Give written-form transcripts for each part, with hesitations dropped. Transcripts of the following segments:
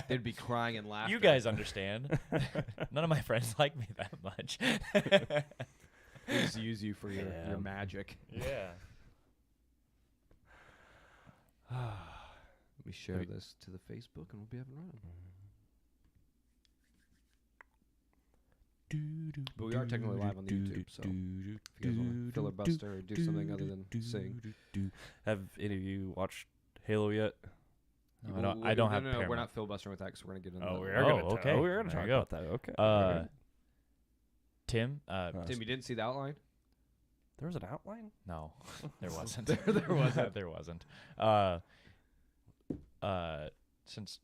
They'd be crying and laughing. You guys understand. None of my friends like me that much. They just use you for your magic. Yeah. Let me share this to the Facebook, and we'll be having run. But we are technically live on the YouTube, so if you guys want to filibuster or do something other than sing. Have any of you watched Halo yet? No, I don't have No, Paramount. we're not filibustering with that because we're going to get into Oh, that. we are going to okay. Oh, we're going to There talk you go. about that. Okay. Tim? Tim, you didn't see the outline? There was an outline? No, there wasn't. There wasn't. There wasn't. Since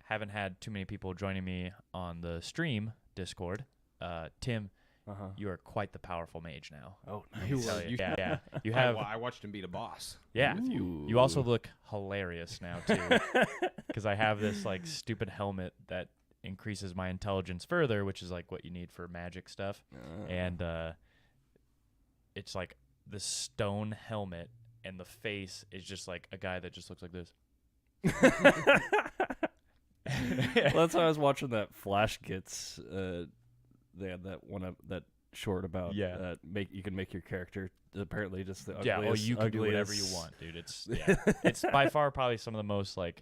haven't had too many people joining me on the stream Discord, Tim, you are quite the powerful mage now. Oh, You nice. were- Tell you. you- Yeah. You have. I watched him beat a boss. Yeah. With you. You also look hilarious now too, because I have this like stupid helmet that increases my intelligence further, which is like what you need for magic stuff, and it's like this stone helmet, and the face is just like a guy that just looks like this. Well, that's why I was watching that Flash Gets. They had that one that short about you can make your character apparently just the ugliest. Yeah, oh, you can do whatever you want, dude. It's it's by far probably some of the most like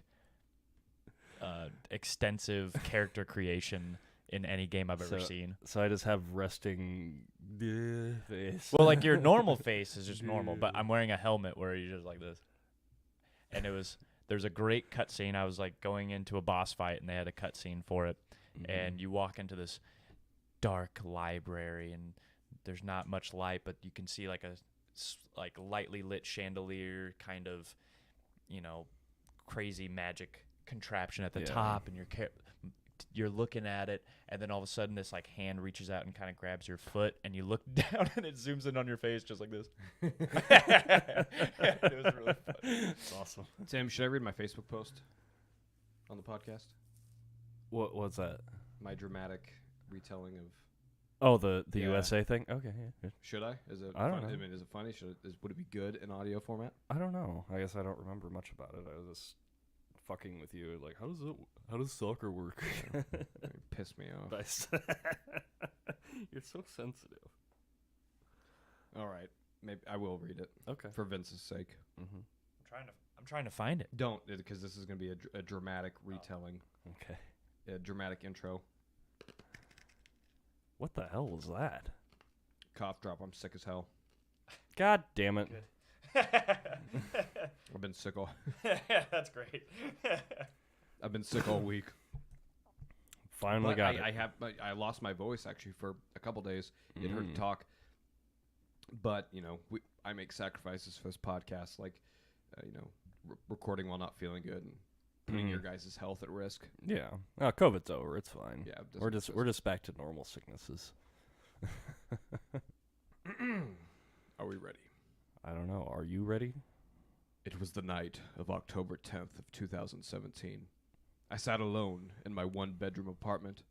extensive character creation in any game I've ever seen. So I just have resting face. Well, like your normal face is just normal, but I'm wearing a helmet where you're just like this. And there's a great cutscene. I was like going into a boss fight, and they had a cutscene for it. And you walk into this dark library, and there's not much light, but you can see like a lightly lit chandelier, kind of, crazy magic contraption at the top, and you're looking at it, and then all of a sudden this like hand reaches out and kind of grabs your foot, and you look down, and it zooms in on your face just like this. It was really fun. It's awesome. Tim, should I read my Facebook post on the podcast? What's that? My dramatic retelling of. Oh, the Yeah. USA thing. Okay, yeah. Should I? Is it? I don't fun? know. I mean, is it funny? Would it be good in audio format? I don't know. I guess I don't remember much about it. I was just fucking with you. Like, how does soccer work? It pissed me off. Nice. You're so sensitive. All right, maybe I will read it. Okay. For Vince's sake. Mm-hmm. I'm trying to find it. Don't, because this is going to be a dramatic retelling, Okay. a dramatic intro. What the hell was that? Cough drop. I'm sick as hell. God damn it. I've been sick all. That's great. I've been sick all week. Finally But got it. I lost my voice actually for a couple days. It hurt to talk. But I make sacrifices for this podcast, like recording while not feeling good and putting your guys' health at risk. Yeah. COVID's over. It's fine. Yeah, We're just back to normal sicknesses. Are we ready? I don't know. Are you ready? It was the night of October 10th of 2017. I sat alone in my one-bedroom apartment,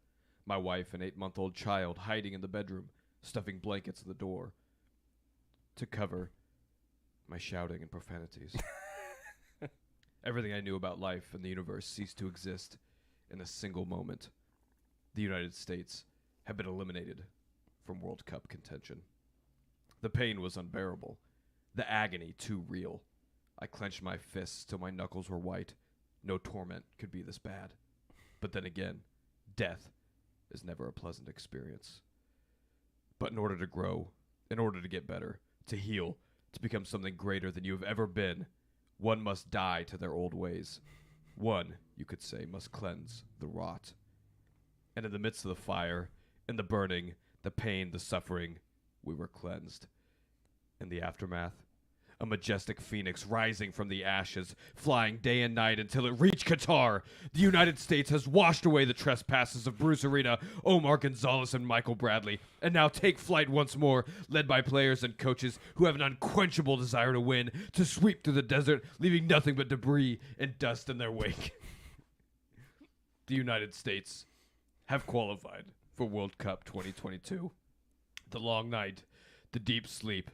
my wife and 8-month-old child hiding in the bedroom, stuffing blankets in the door to cover my shouting and profanities. Everything I knew about life and the universe ceased to exist in a single moment. The United States had been eliminated from World Cup contention. The pain was unbearable, the agony too real. I clenched my fists till my knuckles were white. No torment could be this bad. But then again, death is never a pleasant experience. But in order to grow, in order to get better, to heal, to become something greater than you have ever been, one must die to their old ways. One, you could say, must cleanse the rot. And in the midst of the fire, in the burning, the pain, the suffering, we were cleansed. In the aftermath, a majestic phoenix rising from the ashes, flying day and night until it reached Qatar. The United States has washed away the trespasses of Bruce Arena, Omar Gonzalez, and Michael Bradley, and now take flight once more, led by players and coaches who have an unquenchable desire to win, to sweep through the desert, leaving nothing but debris and dust in their wake. The United States have qualified for World Cup 2022. The long night, the deep sleep,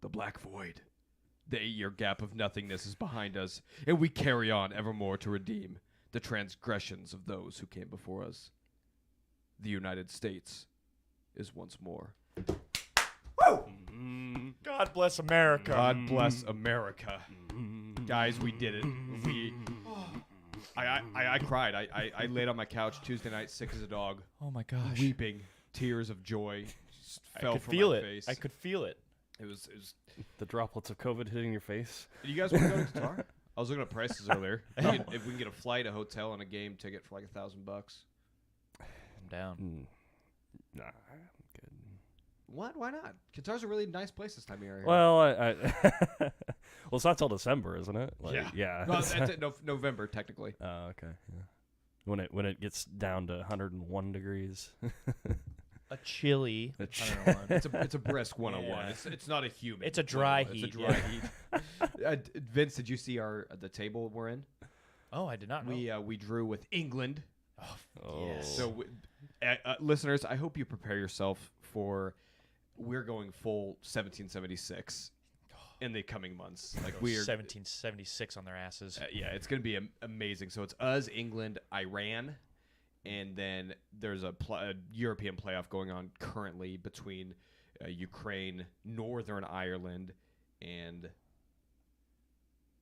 the black void. The 8-year gap of nothingness is behind us, and we carry on evermore to redeem the transgressions of those who came before us. The United States is once more. God bless America. God bless America. Guys, we did it. I cried. I laid on my couch Tuesday night, sick as a dog, Oh my gosh. weeping, tears of joy just I fell could from feel my it. face. I could feel it. It was. The droplets of COVID hitting your face. You guys want to go to Qatar? I was looking at prices earlier. If we can get a flight, a hotel, and a game ticket for like $1,000. I'm down. Nah, I'm good. What? Why not? Qatar's a really nice place this time of year. Well, well, it's not till December, isn't it? Yeah. Well, that's it, November technically. Oh, okay. Yeah. When it gets down to 101 degrees. A chilly. It's a brisk 101. Yeah. It's not a humid. It's a dry 101. heat. It's a dry heat. Vince, did you see the table we're in? Oh, I did not know. We drew with England. Oh. Yes. So listeners, I hope you prepare yourself for we're going full 1776 in the coming months. Like we are 1776 on their asses. yeah, it's going to be amazing. So it's us, England, Iran, and then there's a European playoff going on currently between Ukraine, Northern Ireland, and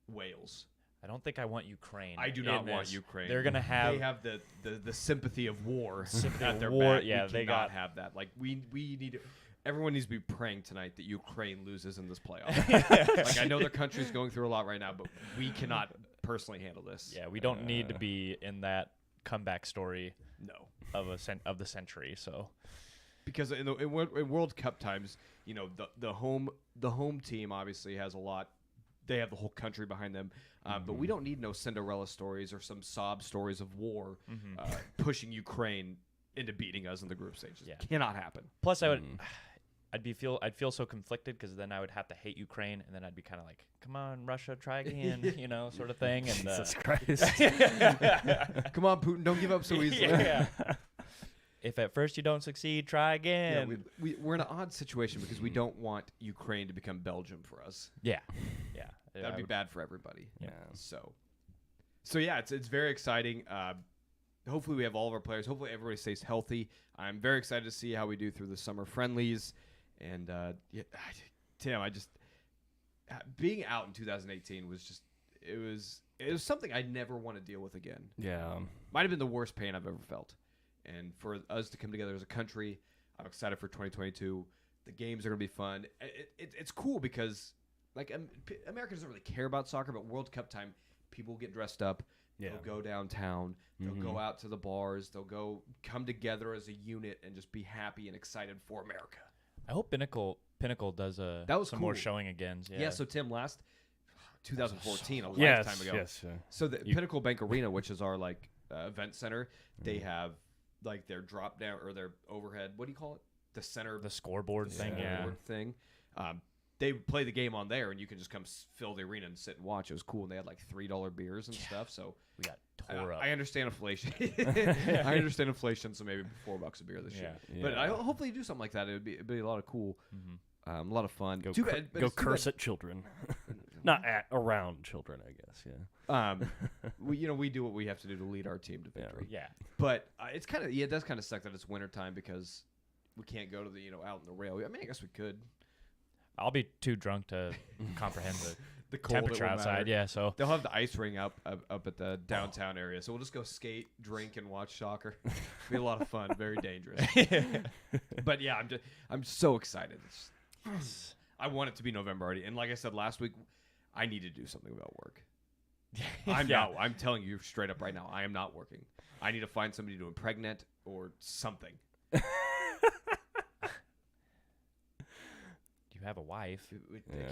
Wales. I don't think I want Ukraine. I do not want Ukraine. They're gonna have. They have the sympathy of war Sympathy at of their war, back. yeah, we they cannot got- have that. Like we need. Everyone needs to be praying tonight that Ukraine loses in this playoff. Like I know their country's going through a lot right now, but we cannot personally handle this. Yeah, we don't need to be in that comeback story No. of the century. So Because in World Cup times, you know, the home team obviously has a lot. They have the whole country behind them, but we don't need no Cinderella stories or some sob stories of war pushing Ukraine into beating us in the group stage. Yeah. Cannot happen. plus I would. I'd feel so conflicted because then I would have to hate Ukraine, and then I'd be kind of like, "Come on, Russia, try again," you know, sort of thing. And Jesus Christ. Come on, Putin, don't give up so easily. yeah. If at first you don't succeed, try Yeah, again. we're in an odd situation because we don't want Ukraine to become Belgium for us. Yeah. That'd be bad for everybody. Yeah. So yeah, it's very exciting. Hopefully we have all of our players. Hopefully everybody stays healthy. I'm very excited to see how we do through the summer friendlies. And Tim, being out in 2018 was just it was something I never want to deal with again. Yeah. Might have been the worst pain I've ever felt. And for us to come together as a country, I'm excited for 2022. The games are going to be fun. It's cool because like America doesn't really care about soccer, but World Cup time, people get dressed up. Yeah. They'll go downtown. They'll go out to the bars. They'll come together as a unit and just be happy and excited for America. I hope Pinnacle does That was some more cool. showing again. Yeah. So Tim, last 2014, a Yes. lifetime ago. Yes. So the Pinnacle Bank Arena, which is our like event center, they have like their drop down or their overhead. What do you call it? The center, the scoreboard thing. Yeah. scoreboard thing. They play the game on there, and you can just come fill the arena and sit and watch. It was cool, and they had like $3 beers and stuff. So We got tore up. I understand inflation. I understand inflation, so maybe $4 a beer this year. Yeah. But I hopefully do something like that. It'd be a lot of cool, a lot of fun. Go, Too bad, but go it's too curse bad- at children. Not around children, I guess. Yeah. We do what we have to do to lead our team to victory. Yeah. But it's kind of it does kind of suck that it's wintertime because we can't go to the out in the rail. I mean, I guess we could. I'll be too drunk to comprehend The the cold, it temperature won't outside. matter. Yeah. So They'll have the ice ring up at the downtown area, so we'll just go skate, drink, and watch soccer. Be a lot of fun. Very dangerous. But yeah, I'm so excited. I want it to be November already, and like I said last week, I need to do something about work. I'm telling you straight up right now, I am not working. I need to find somebody to impregnate or something. You have a wife.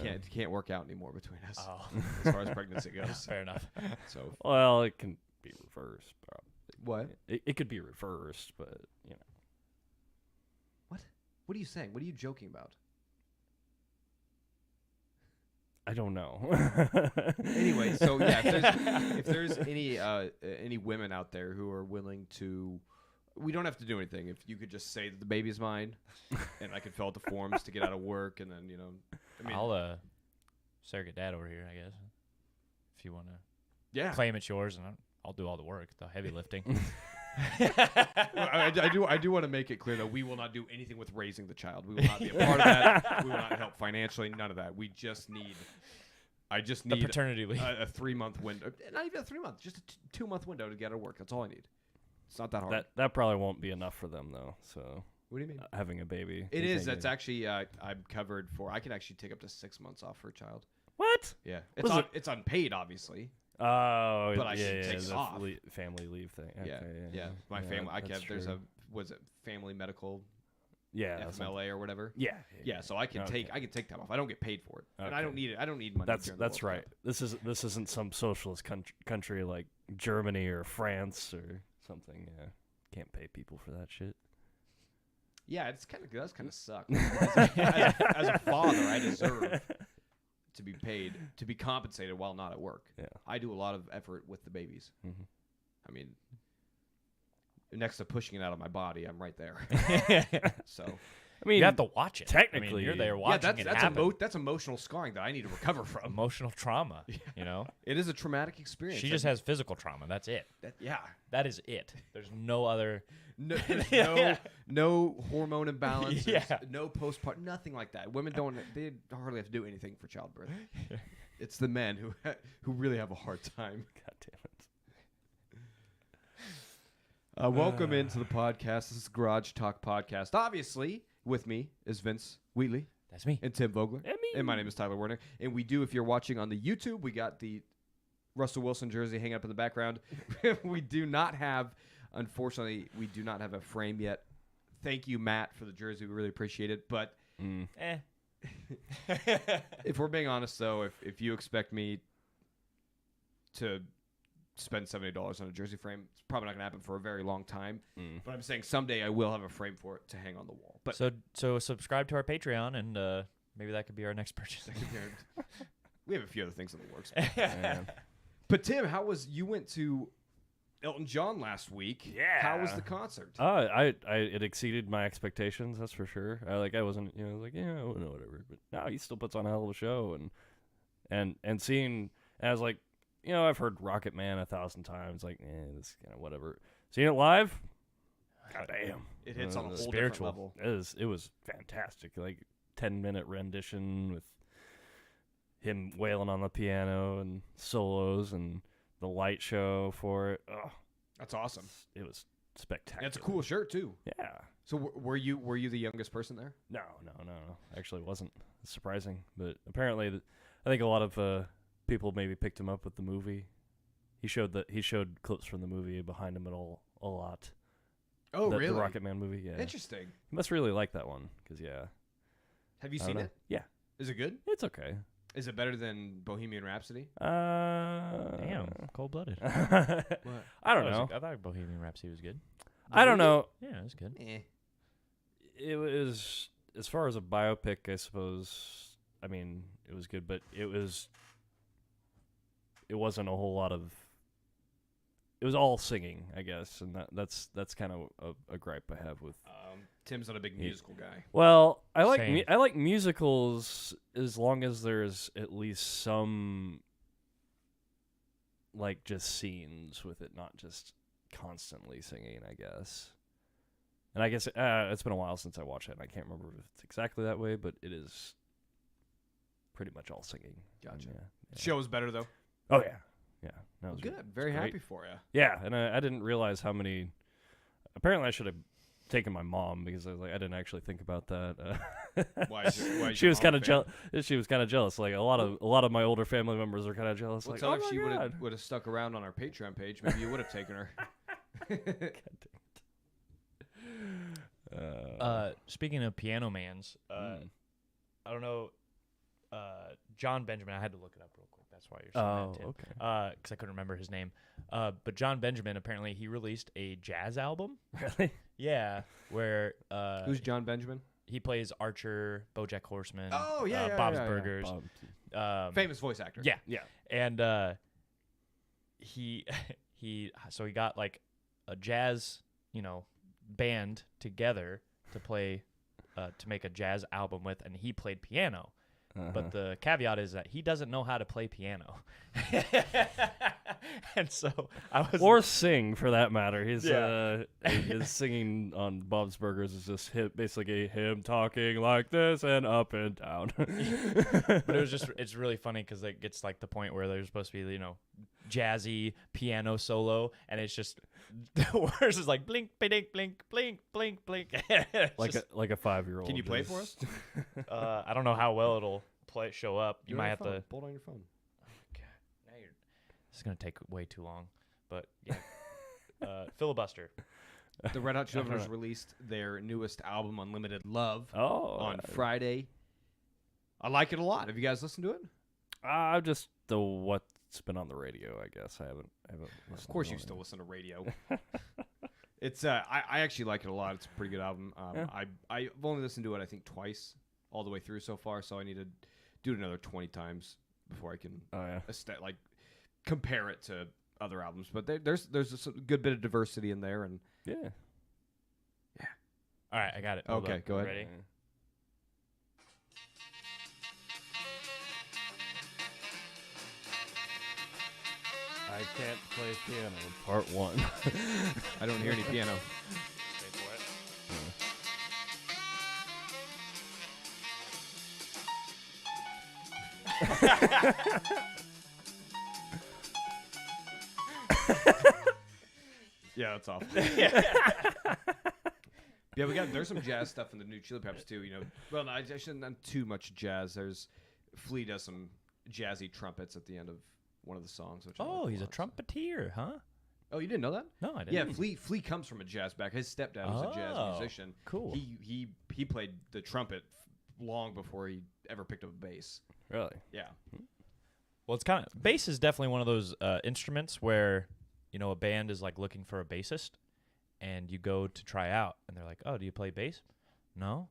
It can't work out anymore between us Oh. as far as pregnancy goes. Fair enough. So Well, it can be reversed. Probably. what? It could be reversed, but What are you saying? What are you joking about? I don't know. Anyway, so yeah, if there's any women out there who are willing to, we don't have to do anything. If you could just say that the baby's mine, and I could fill out the forms to get out of work, and then I mean, I'll surrogate dad over here, I guess. If you want to yeah, claim it's yours, and I'll do all the work, the heavy lifting. I do want to make it clear that we will not do anything with raising the child. We will not be a part of that. We will not help financially. None of that. We just need. I just need the paternity leave. a 3-month window. Not even a 3 month. Just a 2-month window to get her to work. That's all I need. It's not that hard. That probably won't be enough for them though. So what do you mean? Having a baby. It is. That's actually I'm covered for. I can actually take up to 6 months off for a child. What? Yeah. It's unpaid, obviously. Oh, but I should take the off. Family leave thing. Okay, Yeah. My family. There's a family medical. FMLA or whatever. Yeah. So I can take time off. I don't get paid for it, and I don't need it. I don't need money. That's right. This isn't some socialist country like Germany or France or something. Yeah, can't pay people for that shit. Yeah, that's kind of suck. As a father, I deserve to be paid, to be compensated while not at work. Yeah. I do a lot of effort with the babies. Mm-hmm. I mean, next to pushing it out of my body, I'm right there. So, I mean, you have to watch it. Technically, you're there watching it happen. That's emotional scarring that I need to recover from. Emotional trauma. You know, it is a traumatic experience. She just has physical trauma. That's it. That is it. There's no other. No hormone imbalance. Yeah. No postpartum. Nothing like that. Women they hardly have to do anything for childbirth. It's the men who really have a hard time. God damn it. Welcome into the podcast. This is Garage Talk Podcast. Obviously, with me is Vince Wheatley. That's me. And Tim Vogler. And my name is Tyler Werner. And we do, if you're watching on the YouTube, we got the Russell Wilson jersey hanging up in the background. We do not have, unfortunately, a frame yet. Thank you, Matt, for the jersey. We really appreciate it. But if we're being honest, though, if you expect me to spend $70 on a jersey frame, it's probably not going to happen for a very long time. But I'm saying someday I will have a frame for it to hang on the wall. But so subscribe to our Patreon, and maybe that could be our next purchase. We have a few other things in the works. But Tim, you went to Elton John last week? Yeah. How was the concert? It exceeded my expectations. That's for sure. I wasn't, whatever. But no, he still puts on a hell of a show, and seeing, and I was like, I've heard Rocket Man 1,000 times. Like, this kind of whatever. Seeing it live, goddamn, it hits on a whole different level. It was fantastic. Like 10-minute rendition with him wailing on the piano and solos and the light show for it. Oh, that's awesome. It was spectacular. That's a cool shirt too. Yeah. So were you the youngest person there? No. Actually, it wasn't. It's surprising, but apparently, I think a lot of people maybe picked him up with the movie. He showed clips from the movie behind him a lot. Oh, really? The Rocket Man movie. Yeah. Interesting. You must really like that one, because Have you seen it? Yeah. Is it good? It's okay. Is it better than Bohemian Rhapsody? Damn, cold-blooded. What? I don't know. I thought Bohemian Rhapsody was good. I don't know. Yeah, it was good. It was, as far as a biopic, I suppose. I mean, it was good, but it wasn't a whole lot of. It was all singing, I guess, and that's kind of a gripe I have with. Tim's not a big musical guy. Well, I like Same. I like musicals as long as there's at least some, like, just scenes with it, not just constantly singing, I guess. And I guess it's been a while since I watched it, and I can't remember if it's exactly that way, but it is pretty much all singing. Gotcha. Yeah. Show was better though. Oh yeah. Yeah. That was Good. great. Very Great. happy for you. Yeah, and I didn't realize how many. Apparently, I should have taken my mom, because I was like, I didn't actually think about that. Why she was kind of jealous. She was kind of jealous. Like a lot of my older family members are kind of jealous. Well, like, tell her oh if she my would have stuck around on our Patreon page, maybe you would have taken her. Speaking of Piano Mans, I don't know, John Benjamin. I had to look it up real quick. That's why you're saying that, Tim. Okay. Because I couldn't remember his name. But John Benjamin, apparently, he released a jazz album. Really? Yeah, where Who's John Benjamin? he plays Archer, BoJack Horseman. Oh, yeah, Bob's yeah. Burgers. Famous voice actor. Yeah, and he got like a jazz band together to play to make a jazz album with, and he played piano. But the caveat is that he doesn't know how to play piano. And so I was Or sing, for that matter. Yeah. His singing on Bob's Burgers is just basically him talking like this and up and down. but it was just it's really funny because it gets like the point where there's supposed to be jazzy piano solo, and it's just the words is like blink blink blink blink blink blink. like a 5-year-old. Can you play it for us? I don't know how well it'll show up. You Do it might on have your to. phone. Pull it on your phone. Now this is gonna take way too long, but yeah. Filibuster. The Red Hot Chili I've heard Peppers it. released their newest album, Unlimited Love, Oh, on Friday. I like it a lot. Have you guys listened to it? just the what's been on the radio. I guess I haven't. Of course, you still listen to radio. It's I actually like it a lot. It's a pretty good album. Yeah. I've only listened to it I think twice all the way through so far, so I need to do it another 20 times before I can Oh yeah. compare it to other albums. But there's a good bit of diversity in there, and Yeah. All right, I got it. Hold Okay, up. go ahead. Ready? I can't play piano. Part 1. I don't hear any piano. Wait for it. Yeah, that's awful. Yeah, there's some jazz stuff in the new Chili Peppers too. Well, no, I shouldn't have too much jazz. Flea does some jazzy trumpets at the end of one of the songs. Which I like Oh, he's a lot, so. trumpeter, huh? Oh, you didn't know that? No, I didn't. Yeah, Flea comes from a jazz back. His stepdad was a jazz Oh, musician. cool. He played the trumpet long before he ever picked up a bass. Really? Yeah. Well, it's kind of bass is definitely one of those instruments where a band is like looking for a bassist, and you go to try out, and they're like, "Oh, do you play bass?" No.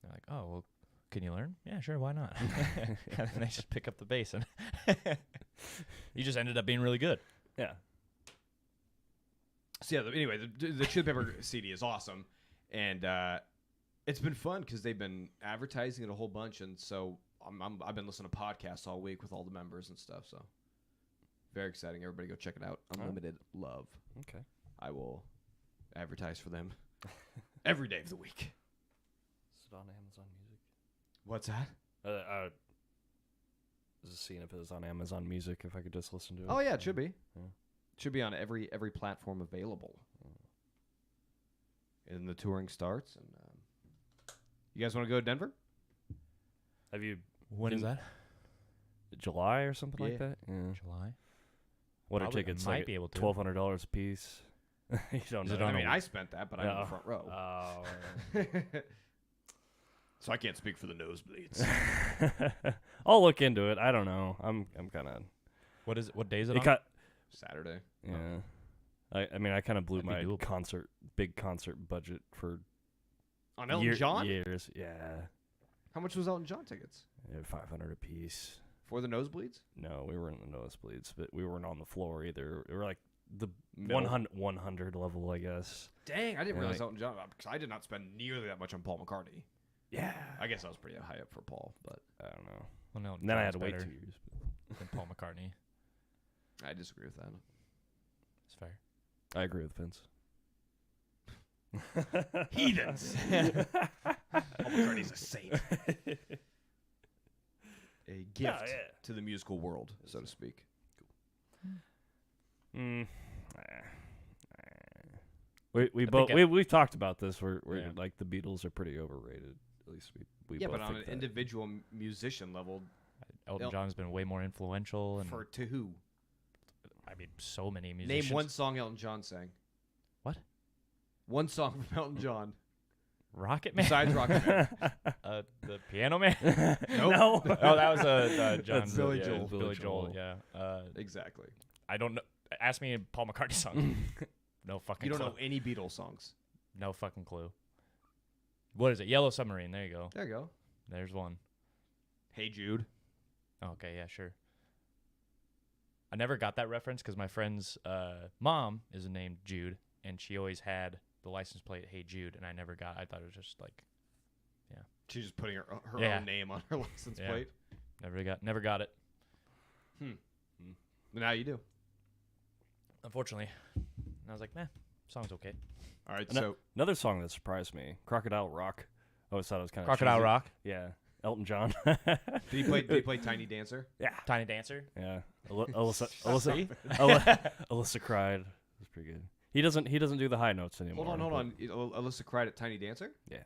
They're like, "Oh, well, can you learn?" Yeah, sure, why not? And then they just pick up the bass, and you just ended up being really good. Yeah. So yeah. Anyway, the Chili Pepper CD is awesome, and it's been fun because they've been advertising it a whole bunch, and so I've been listening to podcasts all week with all the members and stuff. So very exciting. Everybody go check it out. Unlimited Love. Okay. I will advertise for them every day of the week. Is it on Amazon Music? What's that? Just seeing if it was on Amazon Music, if I could just listen to it. Oh yeah, it should be. Yeah. It should be on every platform available. And the touring starts. And you guys want to go to Denver? Have you When is Can- that? July or something like Yeah. that? Yeah. July. What are Probably- tickets? might Like be able to. $1,200 a piece. You don't Is know. it on I mean, a- I spent that, but I'm in the front row. Oh. So I can't speak for the nosebleeds. I'll look into it. I don't know. I'm kind of. What is it? What day is it It on? cut. Saturday. Yeah. I mean, I kind of blew That'd be my doable. big concert budget for On Elton John? years. Yeah. How much was Elton John tickets? $500 a piece. For the nosebleeds? No, we weren't in the nosebleeds, but we weren't on the floor either. We were like the Middle? 100 level, I guess. Dang, I didn't Yeah, realize like- Elton John, because I did not spend nearly that much on Paul McCartney. Yeah. I guess I was pretty high up for Paul, but I don't know. Well, no, And then I had to John's wait better 2 years. than Paul McCartney. I disagree with that. It's fair. I agree with Vince. Heathens! Paul McCartney's a saint. A gift yeah. to the musical world, so to speak. Mm. We I both think we've talked about this. We're Yeah. like the Beatles are pretty overrated. At least we Yeah, both but on an think that. individual musician level, Elton El- John's been way more influential, and to who? I mean, so many musicians. Name one song Elton John sang. What? One song from Elton John Rocket Man. besides Rocket Man. The Piano Man. No. Oh, that was John. That's Billy yeah, Joel. Billy Joel. Yeah. Exactly. I don't know. Ask me a Paul McCartney song. No fucking. You don't clue. know any Beatles songs. No fucking clue. What is it? Yellow Submarine. There you go. There you go. There's one. Hey Jude. Okay, yeah, sure. I never got that reference because my friend's mom is named Jude, and she always had the license plate "Hey Jude," and I never got. I thought it was just like She's just putting her Yeah. own name on her license Yeah. plate. never got it. But now you do. Unfortunately. And I was like, meh, song's okay. All right, Ano- so Another song that surprised me, Crocodile Rock. I always thought it was kind of Crocodile Rock, Yeah, Elton John. did he play Tiny Dancer? Yeah, Tiny Dancer. yeah. Alyssa, See? Alyssa cried. It was pretty good. He doesn't do the high notes anymore. Hold but- on. Alyssa cried at Tiny Dancer? Yeah,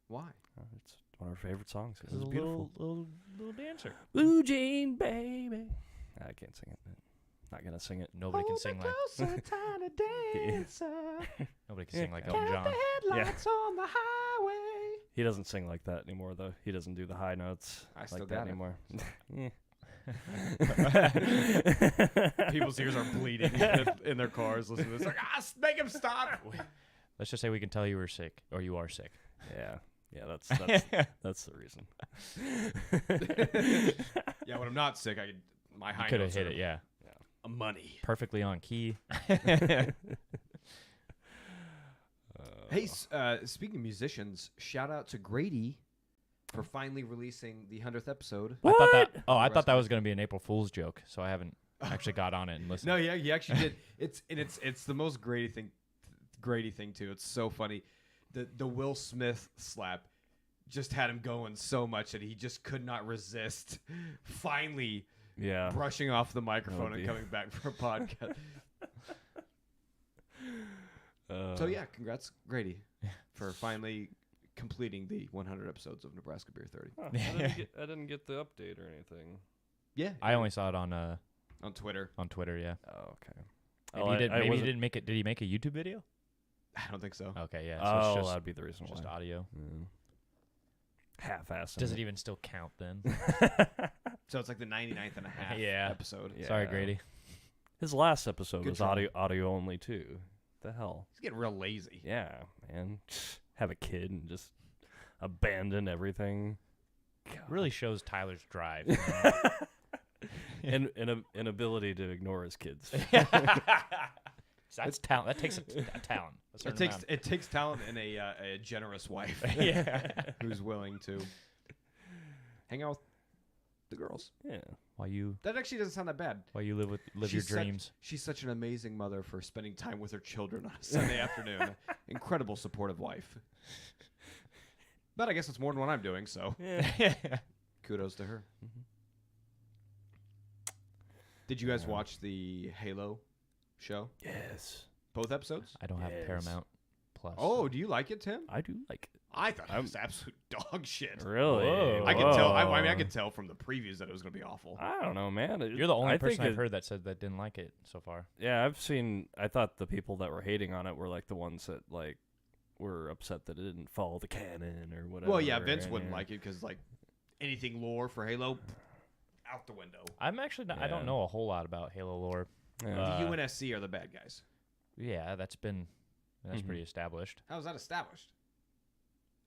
Why? it's one of her favorite songs. 'cause It's it's a beautiful. little dancer. Blue Jean Baby. I can't sing it. Not gonna sing it. Nobody can sing like Tiny Dancer. nobody can sing like Yeah. Elton John. Headlights on the highway. He doesn't sing like that anymore, though. He doesn't do the high notes I still like got that it. anymore. People's ears are bleeding in their cars listening to this. Like, make him stop. Let's just say we can tell you were sick or you are sick. Yeah, that's the reason. Yeah, when I'm not sick, my high Could have notes hit are it, yeah. money. Perfectly on key. Hey, speaking of musicians, shout out to Grady for finally releasing the 100th episode. I thought that. Oh, I Rest thought that of- was going to be an April Fool's joke, so I haven't actually got on it and listened. No, yeah, he actually did. It's the most Grady thing too. It's so funny. The Will Smith slap just had him going so much that he just could not resist. Finally, Yeah. brushing off the microphone would and be- coming back for a podcast. So yeah, congrats, Grady, for finally completing the 100 episodes of Nebraska Beer 30. Huh, I didn't get the update or anything. Yeah, I only saw it on on Twitter. Twitter. Yeah. Oh, okay. Maybe, Oh, he, did, I maybe he wasn't- didn't make it. Did he make a YouTube video? I don't think so. Okay, yeah. So Oh, it's just, that'd be the reason just why. audio. Half-assed. Does it even still count then? So it's like the 99th and a half Yeah. episode. Yeah. Sorry, Grady. His last episode Good was try. audio only too. The hell? He's getting real lazy. Yeah, man. Have a kid and just abandon everything. Really shows Tyler's drive. and an ability to ignore his kids. That's talent. That takes a talent. A certain It takes talent and a generous wife amount. Yeah. who's willing to hang out with the girls. Yeah. While you That actually doesn't sound that bad. live your She's such- dreams. She's such an amazing mother for spending time with her children on a Sunday afternoon. Incredible supportive wife. But I guess it's more than what I'm doing, so kudos to her. Mhm. Did you guys Yeah. watch the Halo show? Yes. Both episodes? I don't have Yes. Paramount Plus. Oh, do you like it, Tim? I do like it. I thought it was absolute dog shit. Really? Whoa. I could tell. I mean, I Whoa. could tell from the previews that it was going to be awful. I don't know, man. You're the only I think person I've it- heard that said that didn't like it so far. Yeah, I've seen. I thought the people that were hating on it were like the ones that like were upset that it didn't follow the canon or whatever. Well, yeah, Vince and, wouldn't yeah. like it because like anything lore for Halo, out the window. I'm actually not, I don't Yeah. know a whole lot about Halo lore. Yeah. The UNSC are the bad guys. Yeah, that's Mhm. pretty established. How is that established?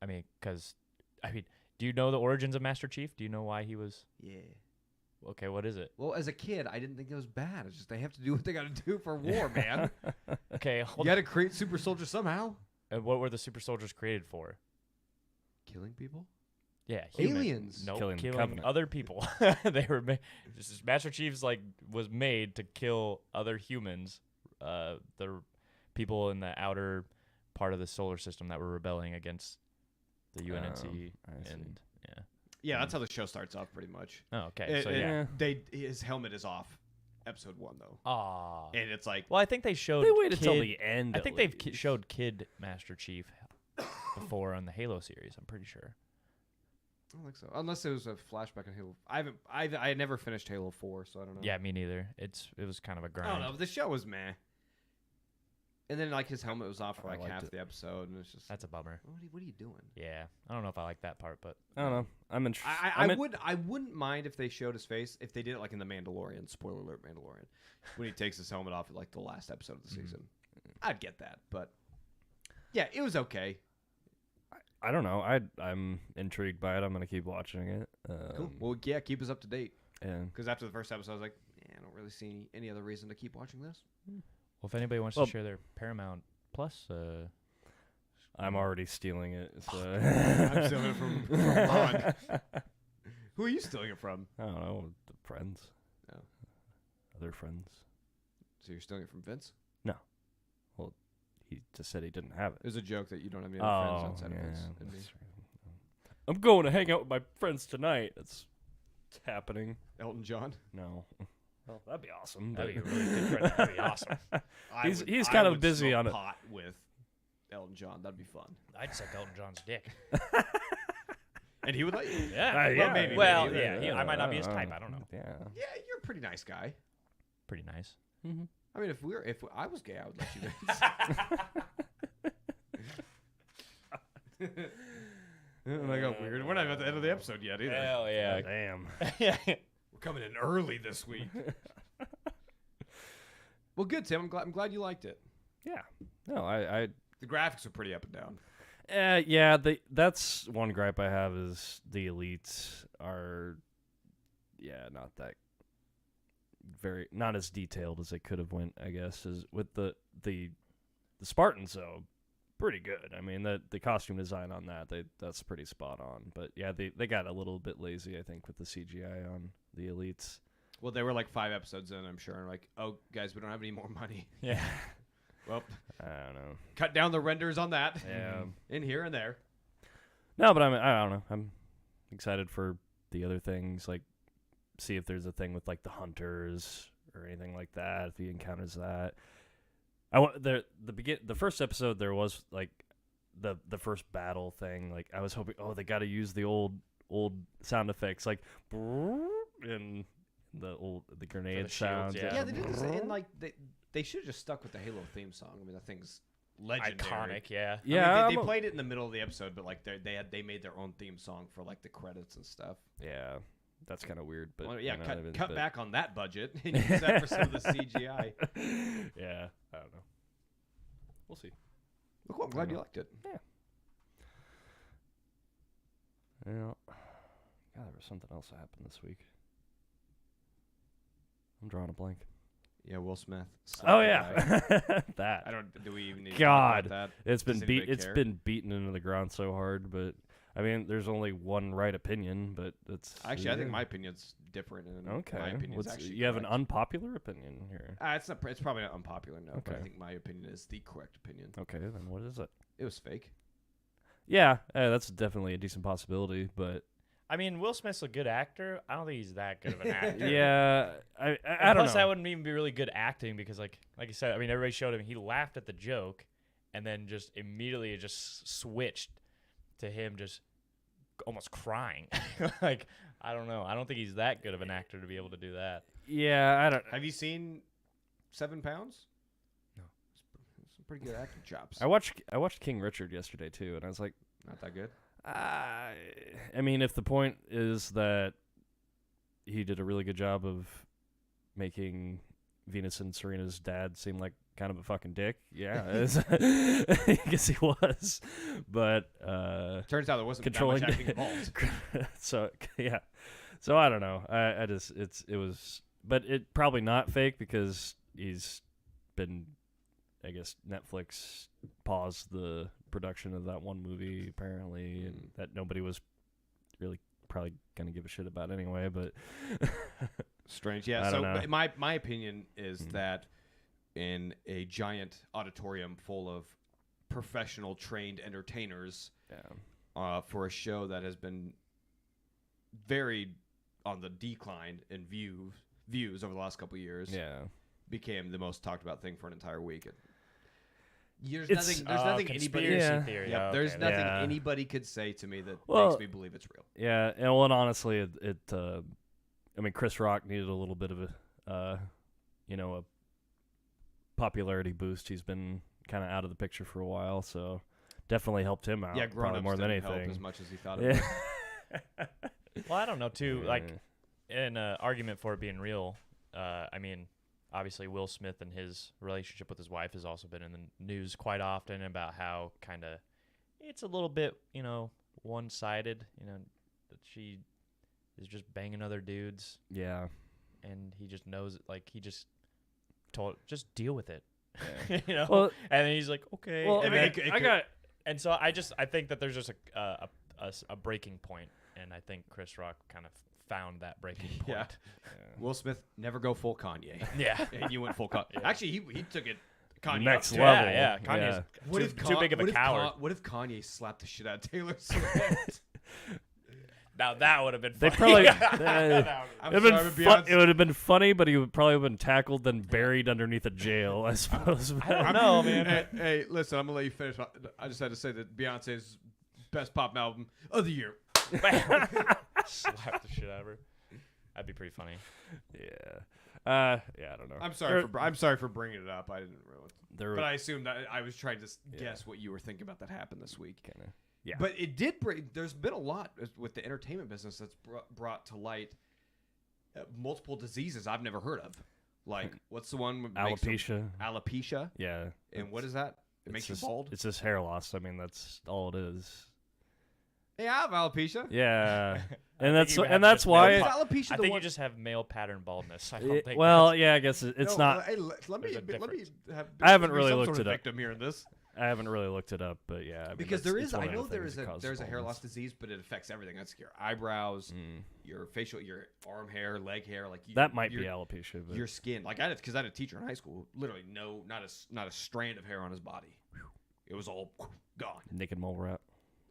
I mean, do you know the origins of Master Chief? Do you know why he was? Yeah. Okay, what is it? Well, as a kid, I didn't think it was bad. It's just they have to do what they got to do for war, man. Okay, You hold got to create super soldiers somehow. And what were the super soldiers created for? Killing people. Yeah, Aliens. No, Killing the killing Covenant. other people. They were Master Chief's was made to kill other humans, the people in the outer part of the solar system that were rebelling against the UNSC. I see. And yeah. Yeah, that's how the show starts off, pretty much. Oh, okay. So yeah. His helmet is off. Episode 1 though, Ah. and it's like Well, I think they showed. They waited till Kid- the end. I at think they've least. showed Kid Master Chief before on the Halo series. I'm pretty sure. I don't think so, unless it was a flashback on Halo. I never finished Halo 4, so I don't know. Yeah, me neither. It was kind of a I grind. don't know. The show was meh. And then like his helmet was off for I like liked half it. the episode, and it's just That's a bummer. what are you doing? Yeah, I don't know if I like that part, but I don't know. I'm interested. I wouldn't mind if they showed his face if they did it like in the Mandalorian. Spoiler alert, Mandalorian, when he takes his helmet off at like the last episode of the season. I'd get that, but yeah, it was okay. I don't know. I'm intrigued by it. I'm gonna keep watching it. Cool. Well, yeah, keep us up to date. And Because after the first episode, I was like, I don't really see any other reason to keep watching this. well, if anybody wants Well- to share their Paramount Plus, I'm already stealing it. So. I'm stealing it from Ron. Who are you stealing it from? I don't know. The friends. Oh. Other friends. So you're stealing it from Vince? He just said he didn't have it. It was a joke that you don't have any other friends Oh, outside of Vince yeah. and me. that's right. I'm going to hang out with my friends tonight. It's happening. Elton John? No. Well, that'd be awesome. That'd be but- a really good friend. That'd be awesome. He's kind of would busy smoke on it. pot with Elton John. That'd be fun. I'd suck Elton John's dick. And he would let you? Yeah. yeah, maybe. Well, maybe. yeah. I might not be his type. I don't know. Yeah. Yeah, you're a pretty nice guy. Pretty nice. Mm-hmm. I mean, if I was gay, I would let you Vince. I go weird. We're not at the end of the episode yet either. Hell yeah. Damn. We're coming in early this week. Well, good, Tim. I'm glad you liked it. Yeah. No, I The graphics are pretty up and down. yeah, that's one gripe I have is the elites are, not that not as detailed as they could have went. I guess is with the Spartans though, pretty good. I mean the costume design on that's pretty spot on. But yeah, they got a little bit lazy I think with the CGI on the elites. Well, they were like 5 episodes in, I'm sure. And like, oh, guys, we don't have any more money. Yeah. Well, I don't know. cut down the renders on that. Yeah. In here and there. No, but I don't know. I'm excited for the other things, like see if there's a thing with like the hunters or anything like that. If he encounters that, the first episode there was like the first battle thing. Like I was hoping, they got to use the old sound effects, like and the grenade shields, sounds. yeah. Yeah, they did this. And like, they should have just stuck with the Halo theme song. I mean, that thing's legendary. Iconic, yeah. Yeah, I mean, they played it in the middle of the episode, but like they made their own theme song for like the credits and stuff. yeah. That's kind of weird, but Well, yeah, you know, cut but- back on that budget and use that for some of the CGI. Yeah, I don't know. We'll see. Well, cool, I'm glad you liked it. Yeah. God, there was something else that happened this week. I'm drawing a blank. Yeah, Will Smith. Oh yeah, that. I don't. Do we even need God. to talk about It's been Does anybody It's care? been beaten into the ground so hard, but I mean, there's only one right opinion, but it's that? Actually, I think my opinion's different. And okay. my opinion's actually you have an correct. unpopular opinion here. It's not. It's probably not unpopular, no. But I Okay. think my opinion is the correct opinion. Okay, then what is it? It was fake. Yeah, that's definitely a decent possibility, but I mean, Will Smith's a good actor. I don't think he's that good of an actor. yeah, I And don't know. plus, that wouldn't even be really good acting because, like you said, I mean, everybody showed him. He laughed at the joke, and then just immediately it just switched to him just almost crying. Like, I don't know. I don't think he's that good of an actor to be able to do that. Yeah, I don't. Have you seen 7 Pounds? No. Some pretty good acting chops. I watched King Richard yesterday too, and I was like, Not that good. I mean, if the point is that he did a really good job of making Venus and Serena's dad seem like kind of a fucking dick, yeah, I guess he was. But Turns out there wasn't controlling that much acting involved. so yeah, so I don't know. I just it was, but it probably not fake because he's been. I guess Netflix paused the production of that one movie apparently, and that nobody was really probably gonna give a shit about anyway. But Strange. Yeah. I So don't know. my opinion is that in a giant auditorium full of professional trained entertainers, yeah, for a show that has been very on the decline in views over the last couple of years, yeah, became the most talked about thing for an entire week. There's It's- nothing. There's nothing anybody. conspiracy Yeah. theory. Yeah, Oh, there's okay. nothing Yeah. anybody could say to me that Well- makes me believe it's real. yeah. And honestly, I mean, Chris Rock needed a little bit of a popularity boost. He's been kind of out of the picture for a while, so definitely helped him out. Yeah, probably grown-ups more than didn't help anything. as much as he thought. It Yeah. would. Well, I don't know too. Like, Yeah. an argument for it being real. I mean, obviously Will Smith and his relationship with his wife has also been in the news quite often about how kind of it's a little bit, one-sided. That she is just banging other dudes, Yeah. and he just knows it. Like, he just just deal with it. Yeah. Well, And then he's like, okay. well, and, I, then- I got. and so I think that there's just a breaking point, and I think Chris Rock kind of found that breaking point. Yeah. Will Smith never go full Kanye. Yeah. And you went full Kanye. Actually, he took it Kanye Next up. level. Yeah, Kanye's Yeah. too big of a coward. What if Kanye slapped the shit out of Taylor Swift? Now that would have been They funny. probably I'm it would sorry, have but been Beyonce- it would have been funny, but he would probably have been tackled then buried underneath a jail, I suppose. I don't know, man. Hey, listen, I'm gonna let you finish. I just had to say that Beyonce's best pop album of the year. Slap the shit out of her. That'd be pretty funny. Yeah. Yeah, I don't know. I'm sorry for bringing it up. I didn't realize, There but I assumed that I was trying to Yeah. guess what you were thinking about that happened this week. kinda. Yeah. But it did bring. There's been a lot with the entertainment business that's brought to light multiple diseases I've never heard of. Like, what's the one? Alopecia. Alopecia. Yeah. And what is that? It makes you bald. It's just hair loss. I mean, that's all it is. Hey, I have alopecia. Yeah. I and think you have that's just why Is male alopecia I the think one? you just have male pattern baldness. I don't think. well, yeah, I guess it's No, not. Hey, let me There's a let me difference. have. I haven't be really some looked sort of it up. victim here in this. I haven't really looked it up, but yeah. I mean, Because that's- there it's is, one I of the know there things is that a causes there's a hair loss baldness. disease, but it affects everything. That's your eyebrows, Mm. your facial, your arm hair, leg hair. Like That might your, be alopecia. But your skin. Like I had a teacher in high school. Literally, not a strand of hair on his body. It was all gone. naked mole rat.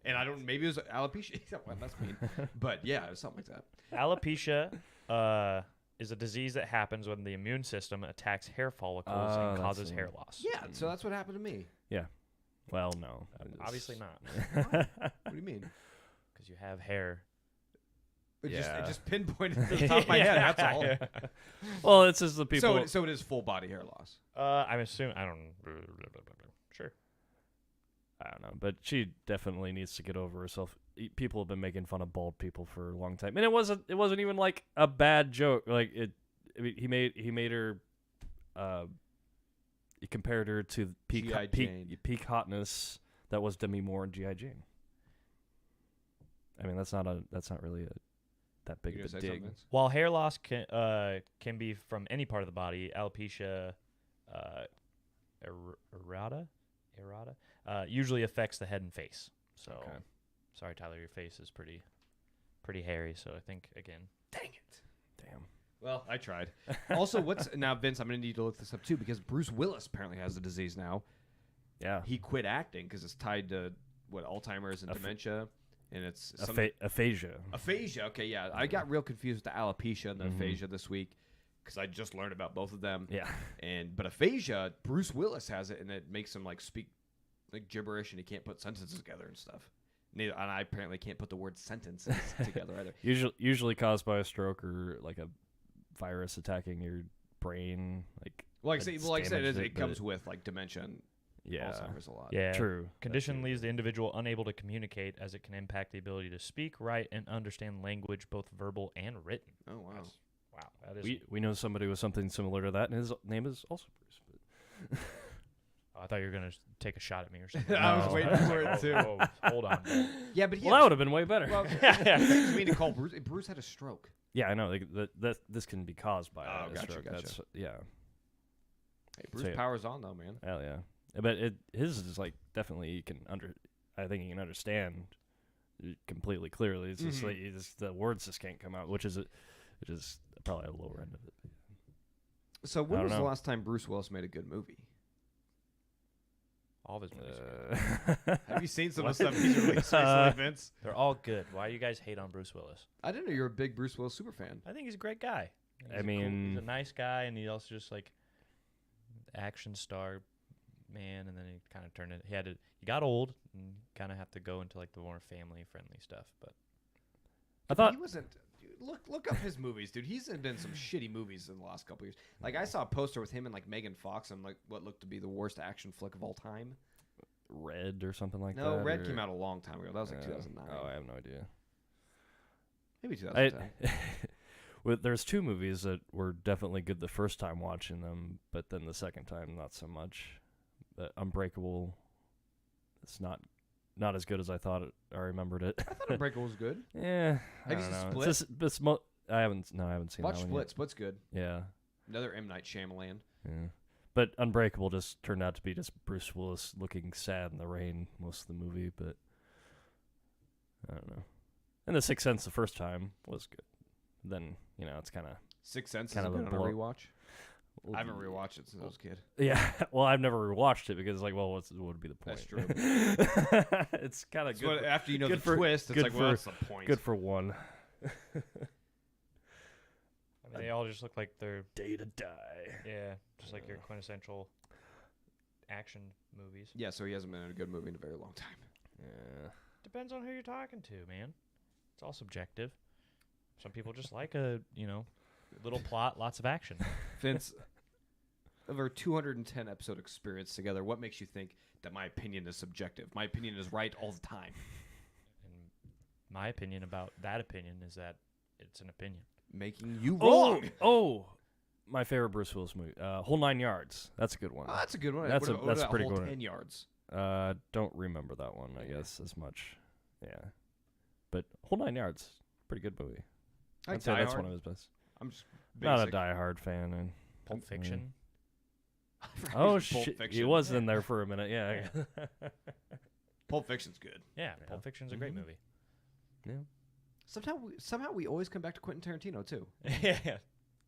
And I don't. Maybe it was alopecia. Well, that's mean. But yeah, it was something like that. Alopecia is a disease that happens when the immune system attacks hair follicles Oh, and that's causes the hair one. loss. Yeah. So that's what happened to me. Well, no. Obviously not, What do you mean? because you have hair. It Yeah. just pinpointed to the top of my head. That's all. Well, it's just the people. So it is full body hair loss. I'm assuming. I don't. Sure. I don't know, but she definitely needs to get over herself. People have been making fun of bald people for a long time, and it wasn't even like a bad joke. Like it, I mean, he made her. He compared her to G.I. Jane. peak hotness that was Demi Moore and G.I. Jane. I mean, that's not really that big You of gonna a say dig. something, Vince? While hair loss can be from any part of the body, alopecia areata usually affects the head and face. So, Okay. sorry, Tyler, your face is pretty hairy. So I think again. Dang it. Damn. Well, I tried. Also, what's now, Vince? I'm gonna need to look this up too because Bruce Willis apparently has the disease now. Yeah. He quit acting because it's tied to what Alzheimer's and dementia, and it's some Aphasia. aphasia. Okay, yeah, I got real confused with the alopecia and the Mhm. aphasia this week because I just learned about both of them. Yeah. But aphasia, Bruce Willis has it, and it makes him like speak like gibberish, and he can't put sentences together and stuff. And I apparently can't put the word sentences together either. Usually caused by a stroke or like a virus attacking your brain. Like I said, damaged it but comes with like dementia and yeah. Alzheimer's a lot. Yeah. True. Condition leaves the individual unable to communicate as it can impact the ability to speak, write, and understand language, both verbal and written. Oh wow. Wow, that is. We know somebody with something similar to that, and his name is also Bruce. But Oh, I thought you were gonna take a shot at me or something. I was No. waiting for it Oh, too. oh, hold on. Yeah, but he well, that would have been way better. well, it seems to me to call Bruce. Bruce had a stroke. yeah, I know. That this can be caused by Oh, a gotcha, stroke. gotcha. That's yeah. Hey, Bruce So, yeah. powers on though, man. Hell yeah. But his is like definitely you can I think you can understand it completely clearly. It's just Mhm. like the words just can't come out, which is probably a lower end of it. So when I was don't the know. last time Bruce Willis made a good movie? All of his movies. are good. Have you seen some of the stuff he's released recently, Vince? They're all good. Why do you guys hate on Bruce Willis? I didn't know you're a big Bruce Willis super fan. I think he's a great guy. I He's mean- he's a nice guy, and he also just like action star man. And then he kind of turned it. He got old, and kind of have to go into like the more family friendly stuff. But I thought he wasn't. Dude, look up his movies, dude. He's been some shitty movies in the last couple years. Like I saw a poster with him and like Megan Fox on like what looked to be the worst action flick of all time. Red or something like that. No, Red or- came out a long time ago. That was like uh, 2009. Oh, I have no idea. Maybe 2010. Well, there's two movies that were definitely good the first time watching them, but then the second time not so much. But Unbreakable, it's not as good as I thought I remembered it. I thought Unbreakable was good. Yeah, I Have you don't seen know. Split? It's just, I haven't seen Watch that one Split. Split's good. yet. Yeah, Another M Night Shyamalan. yeah. But Unbreakable just turned out to be just Bruce Willis looking sad in the rain most of the movie. But I don't know. And The Sixth Sense the first time was good. then it's kind of Sixth Sense kind has of a been on a blow- rewatch. I haven't rewatched it since I was a kid. Yeah, well, I've never rewatched it because what would be the point? That's true. It's kind of So good. after you know good the for- twist, it's good like, well, for- what's the point? Good for one. I mean, they all just look like they're Day to die. just like your quintessential action movies. Yeah, so he hasn't been in a good movie in a very long time. Yeah. Depends on who you're talking to, man. It's all subjective. Some people just like a little plot, lots of action. Vince, of our 210 episode experience together, what makes you think that my opinion is subjective? My opinion is right all the time. And my opinion about that opinion is that it's an opinion. Making you wrong. Oh, my favorite Bruce Willis movie, Whole 9 Yards. That's a good one. Oh, that's a good one. That's What a- about that's that pretty whole good. 10 yards. Don't remember that one, I Yeah. guess, as much. Yeah. But Whole 9 Yards, pretty good movie. Like I'd say Die that's Hard. one of his best. I'm just Not a basic. Die-Hard fan. And Pulp Fiction. oh, Pulp shit. Fiction. He was in there for a minute, yeah. Pulp Fiction's good. Yeah, Yeah. Pulp Fiction's a great Mhm. movie. Yeah. Somehow we always come back to Quentin Tarantino too. Yeah,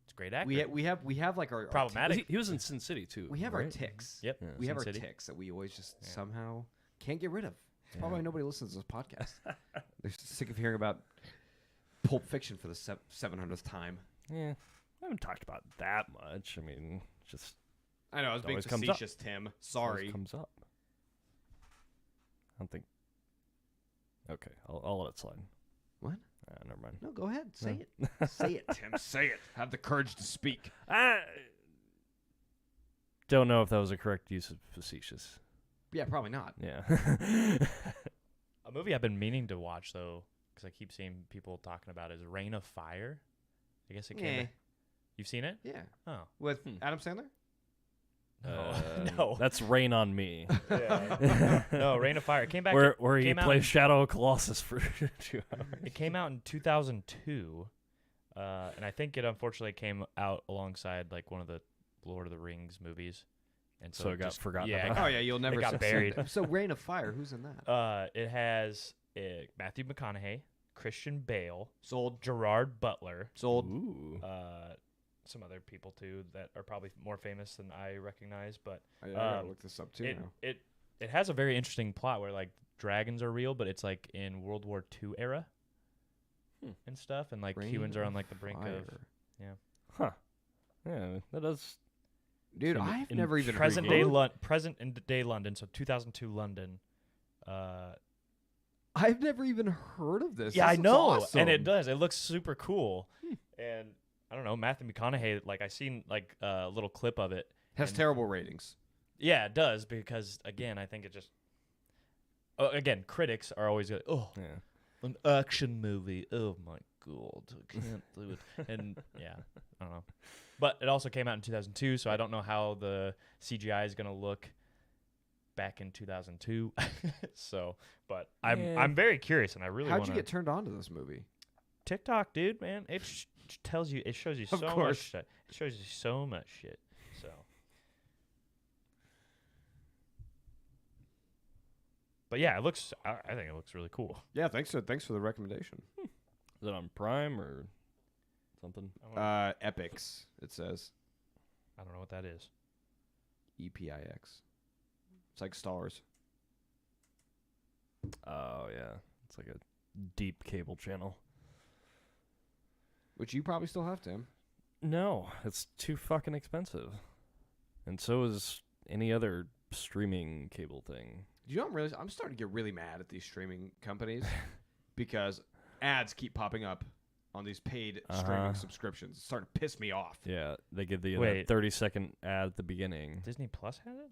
it's a great actor. We have like our Problematic. He was in Sin City, too. we have our right? ticks. Yep. Yeah. We have our Sin City. ticks that we always just Yeah. somehow can't get rid of. It's Yeah. probably why nobody listens to this podcast. They're sick of hearing about Pulp Fiction for the 700th time. Yeah. I haven't talked about that much. I mean, just I know I was It being always comes up. facetious, Tim. always Sorry. comes up. I don't think. Okay, I'll let it slide. What? Never mind. No, go ahead. Say No. it. Say it, Tim. Say it. Have the courage to speak. I don't know if that was a correct use of facetious. Yeah, probably not. Yeah. A movie I've been meaning to watch though, because I keep seeing people talking about, is Reign of Fire. I guess it came. Yeah. You've seen it? Yeah. Oh With Hmm. Adam Sandler? no. That's Rain on Me. No, Reign of Fire. It came back. where he came out plays in- Shadow of Colossus for 2 hours. It came out in 2002, and I think it unfortunately came out alongside like one of the Lord of the Rings movies, and so, So it got just- forgotten yeah, about. Oh yeah, you'll never got see buried. So Reign of Fire, who's in that? It has Matthew McConaughey, Christian Bale, Sold. Gerard Butler, Sold. Ooh. some other people too that are probably more famous than I recognize, but I gotta um, look this up too it, now. it has a very interesting plot where like dragons are real, but it's like in World War II era Hmm. and stuff, and like Reign humans are on of like the brink of Fire. Yeah, that does. Dude, Some I've in never even present heard- day London, so 2002 London. I've never even heard of this. Yeah, This I looks know, awesome. and it does. It looks super cool, and I don't know, Matthew McConaughey. Like I seen like a little clip of it. Has and- terrible ratings. Yeah, it does because again, I think it just. Again, critics are always like, oh, Yeah. an action movie. Oh my god, I can't do it. And yeah, I don't know. But it also came out in 2002, so I don't know how the CGI is gonna look back in 2002. So, but Yeah. I'm very curious, and I really How'd want you to get turned on to this movie? TikTok, dude, man. It tells you, it shows you Of so course. much shit. It shows you so much shit. So. But yeah, it looks. I think it looks really cool. Yeah, thanks for the recommendation. Is it on Prime or something? Epics, it says. I don't know what that is. EPIX. It's like Stars. Oh yeah, it's like a deep cable channel. Which you probably still have, Tim. No, it's too fucking expensive, and so is any other streaming cable thing. You know, I'm starting to get really mad at these streaming companies because ads keep popping up on these paid streaming subscriptions. It's starting to piss me off. Yeah, they give the Wait. 30-second ad at the beginning. Disney Plus has it?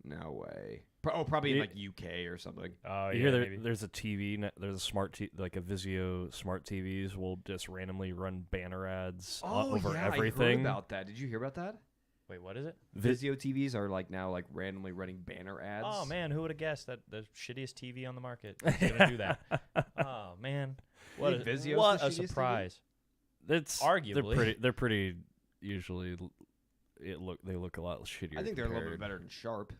No way. Probably in You- like UK or something. Oh You yeah, hear maybe. there's a TV, there's a like a Vizio smart TVs will just randomly run banner ads over I everything. heard about that. Did you hear about that? Wait, what is it? Vizio TVs are like now like randomly running banner ads. Oh man, who would have guessed that the shittiest TV on the market is gonna do that? Oh man, what think a, Vizio's what the a shittiest TV? surprise! It's Arguably. they're pretty usually. They look a lot shittier. I think they're a little bit compared. better than Sharp.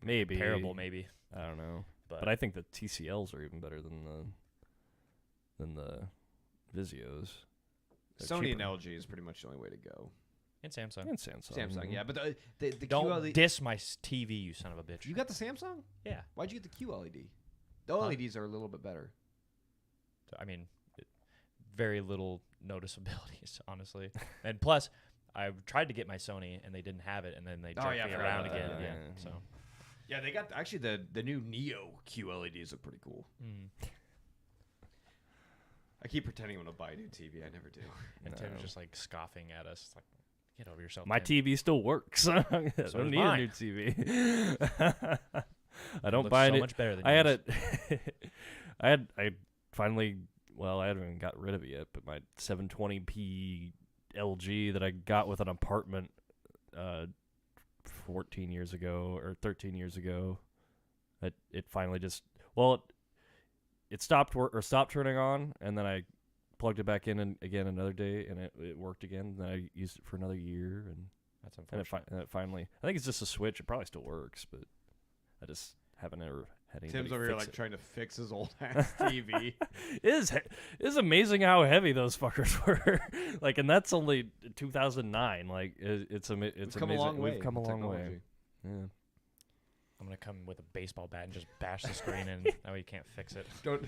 Maybe Comparable, maybe. I don't know, But, but I think the TCLs are even better than the Vizios. They're Sony and cheaper. LG is pretty much the only way to go. And Samsung. And Samsung. Samsung, yeah, but the Don't QLED. diss my TV, you son of a bitch. You got the Samsung? Yeah. Why'd you get the QLED? The OLEDs are a little bit better. I mean, very little noticeabilities, honestly. And plus, I tried to get my Sony, and they didn't have it, and then they jerked yeah, I me forgot around about again. that. Yeah. Yeah. So. Yeah, they got actually the new Neo QLEDs look pretty cool. I keep pretending I'm gonna buy a new TV. I never do. And No. Tim's just like scoffing at us. It's like, get over yourself. My Tim. TV still works. I does don't need mine. a new TV. I don't Looks buy so it. much better than I had yours. I finally, well, I haven't even got rid of it yet, but my 720p LG that I got with an apartment 14 years ago or 13 years ago, it finally just, well, it stopped stopped turning on, and then I plugged it back in and again another day, and it worked again. Then I used it for another year, and That's and unfortunate. it finally, I think it's just a switch. It probably still works, but I just haven't ever had anybody Tim's over here fix like it. trying to fix his old ass TV. It is amazing how heavy those fuckers were. Like, and that's only 2009. Like, it's We've amazing. come a long way. We've come a with long way. technology. Yeah. I'm gonna come with a baseball bat and just bash the screen in. That way you can't fix it. Don't.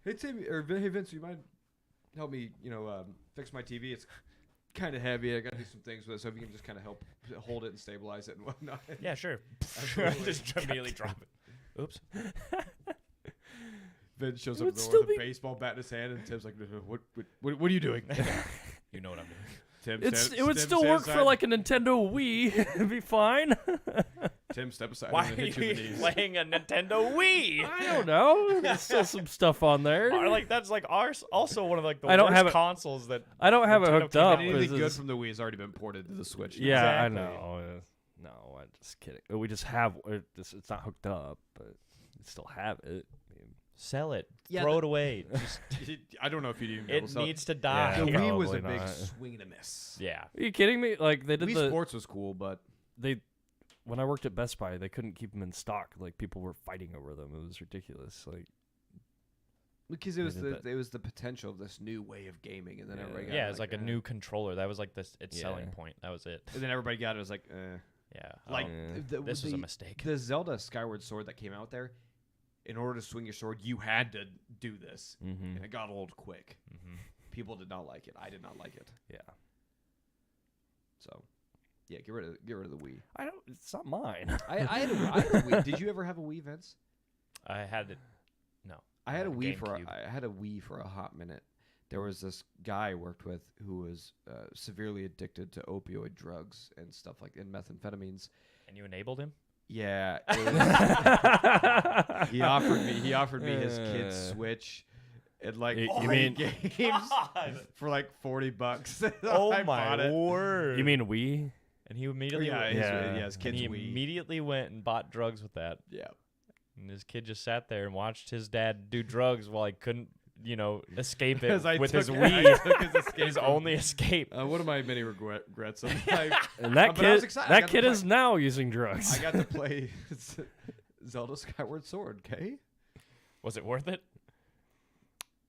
Hey Tim, or hey Vince, you mind help me? Fix my TV. It's kind of heavy. I got to do some things with it, so if you can just kind of help hold it and stabilize it and whatnot. Yeah, sure. Absolutely. Just immediately drop it. Oops. Vince shows It up would at the door still with a baseball bat in his hand, and Tim's like, "What are you doing?" You know what I'm doing. Tim, It would still work for like a Nintendo Wii. It'd be fine. Tim, step aside. Why I'm are gonna hit you in the you knees. playing a Nintendo Wii? I don't know. There's still some stuff on there. Or like that's like ours. Also one of like the I don't worst have it- consoles that. I don't have it Nintendo hooked came out up. with. Anything This good is- from the Wii has already been ported to the Switch. now. Yeah, Exactly. I know. No, I'm just kidding. We just have it's not hooked up, but we still have it. Sell it. Yeah, Throw but- it away. Just, I don't know if you'd even be able it to sell needs to die. The Yeah. Wii was a Probably big not. swing and a miss. Yeah. Are you kidding me? Like they did Wii the Sports was cool, but when I worked at Best Buy, they couldn't keep them in stock. Like people were fighting over them. It was ridiculous. Like because it was did that. it was the potential of this new way of gaming, and then Yeah. everybody got Yeah, it's like a eh. new controller. That was like its selling Yeah. point. That was it. And then everybody got it. It was like, Yeah. like Yeah. this was a mistake. The Zelda Skyward Sword that came out there. In order to swing your sword, you had to do this, mm-hmm. and it got old quick. Mm-hmm. People did not like it. I did not like it. Yeah. So, yeah, get rid of the Wii. I don't. It's not mine. I had a Wii. Did you ever have a Wii, Vince? I had it. No. I had a had a Wii GameCube. I had a Wii for a hot minute. There was this guy I worked with who was severely addicted to opioid drugs and stuff like and methamphetamines. And you enabled him? Yeah, it was, he offered me his kid's Switch and like You three mean- games for like $40. Oh I my bought it. word. You mean we? And he immediately Yeah, went, his, Yeah. yeah, his and kid's he Wii. immediately went and bought drugs with that. Yeah. And his kid just sat there and watched his dad do drugs while he couldn't, escape it Because I with his took- Wii. I took his escape His from- only escape. One of my many regrets of life. And that But I was kid, excited. I that got to kid play- is now using drugs. I got to play Zelda Skyward Sword. Okay. Was it worth it?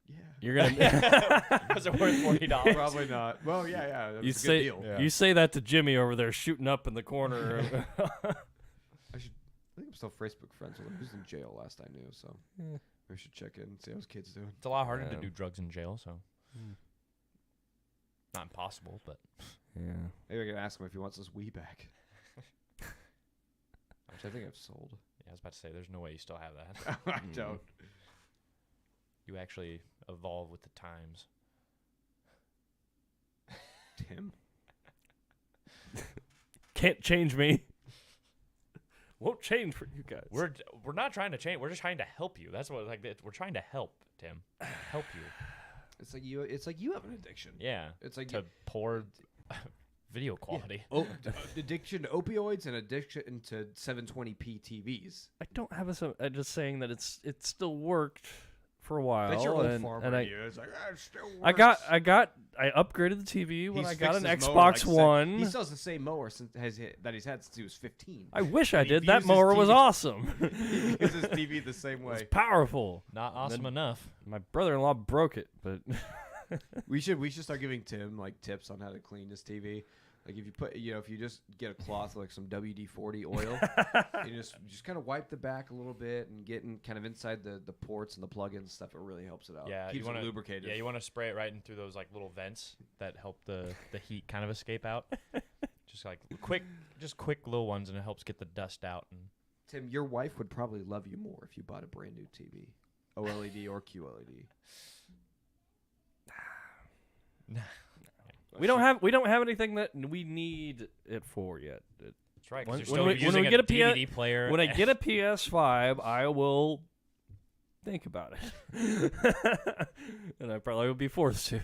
Yeah. You're gonna. Was it worth $40? Probably not. Well, yeah. That You was a good say deal. Yeah. you say that to Jimmy over there shooting up in the corner. I think I'm still Facebook friends with him. He was in jail last I knew, so Yeah. we should check in and see how his kid's doing. It's a lot harder to Yeah. do drugs in jail, so Hmm. not impossible, but yeah. Maybe I can ask him if he wants his Wii back. Which I think I've sold. yeah, I was about to say there's no way you still have that. I don't. You actually evolve with the times. Tim. Can't change me. Won't change for you guys. We're not trying to change. We're just trying to help you. That's what we're trying to help, Tim. Help you. It's like you have an addiction. Yeah. It's like To poor video quality. addiction to opioids and addiction to 720p TVs. I don't have I'm just saying that it still worked for a while. That's your old and, farmer and in you. It's like, it still works. I upgraded the TV when He's I got an fixed his mower Xbox like One. He still has the same mower that he's had since he was 15. I wish I he did. That views his mower was TV awesome. He uses his TV the same It was way. powerful. Not awesome enough. My brother-in-law broke it, but We should start giving Tim like tips on how to clean his TV. Like if you put, if you just get a cloth like some WD-40 oil, you just kind of wipe the back a little bit and get in kind of inside the ports and the plugins and stuff. It really helps it out. Yeah, Keeps it lubricated. Yeah, you want to spray it right in through those like little vents that help the heat kind of escape out. Just like quick little ones, and it helps get the dust out. And Tim, your wife would probably love you more if you bought a brand new TV, OLED or QLED. We don't have anything that we need it for yet. that's right. When- 'Cause when you're we- still when we using get a a P- DVD player. When I get a PS5, I will think about it, and I probably will be forced to.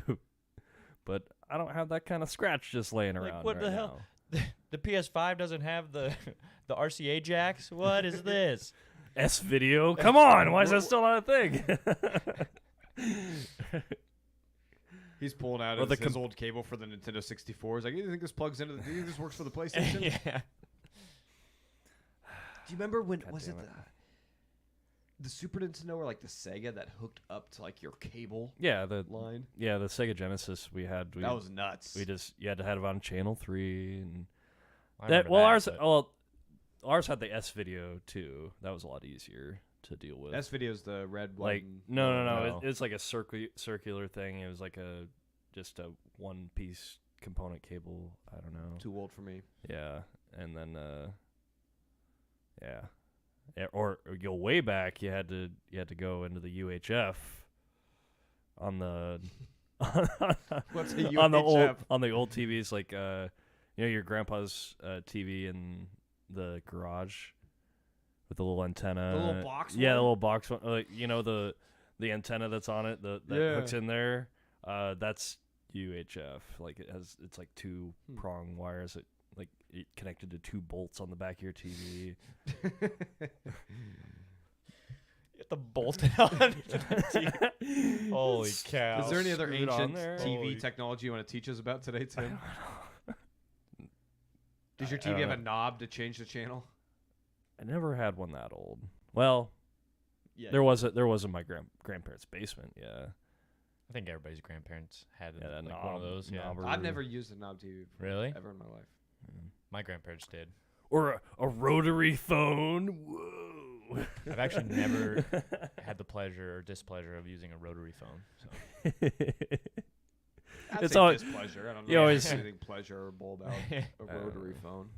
But I don't have that kind of scratch just laying Like, around. what right the hell? now. the PS5 doesn't have the RCA jacks. What is this? S video. Come on, why is that still not a thing? He's pulling out Well, his old cable for the Nintendo 64. He's like, you think this plugs into do you think this works for the PlayStation? Yeah. Do you remember when God was damn it it. the Super Nintendo or like the Sega that hooked up to like your cable Yeah, the line? Sega Genesis we had. That was nuts. You had to have it on channel 3 and I that. remember Well, that, but- ours had the S video too. That was a lot easier to deal with. S video's the red one. like no. No. It's like a circular thing. It was like just a one piece component cable. I don't know. Too old for me. Yeah, and then or go way back. You had to go into the UHF on the What's a on UHF? the old TVs, like your grandpa's TV in the garage with the little antenna. The little box Yeah, one? the little box one. Like the antenna that's on it that Yeah. hooks in there. That's UHF. Like it's like two prong wires that like it connected to two bolts on the back of your TV. You have to bolt it on. Holy cow! Is there any other Screw it on ancient there. TV Holy- technology you want to teach us about today, Tim? Does your I don't TV have a know. knob to change the channel? I never had one that old. Well, Yeah. there was in my grandparents' basement. Yeah. I think everybody's grandparents had Yeah, that like one of knob- those. Yeah, knob or- I've never used a knob TV before, Really? ever in my life. my grandparents did. Or a rotary phone. Whoa. I've actually never had the pleasure or displeasure of using a rotary phone. So. I'd It's say always- displeasure. I don't you know always- if there's anything pleasurable about a rotary phone.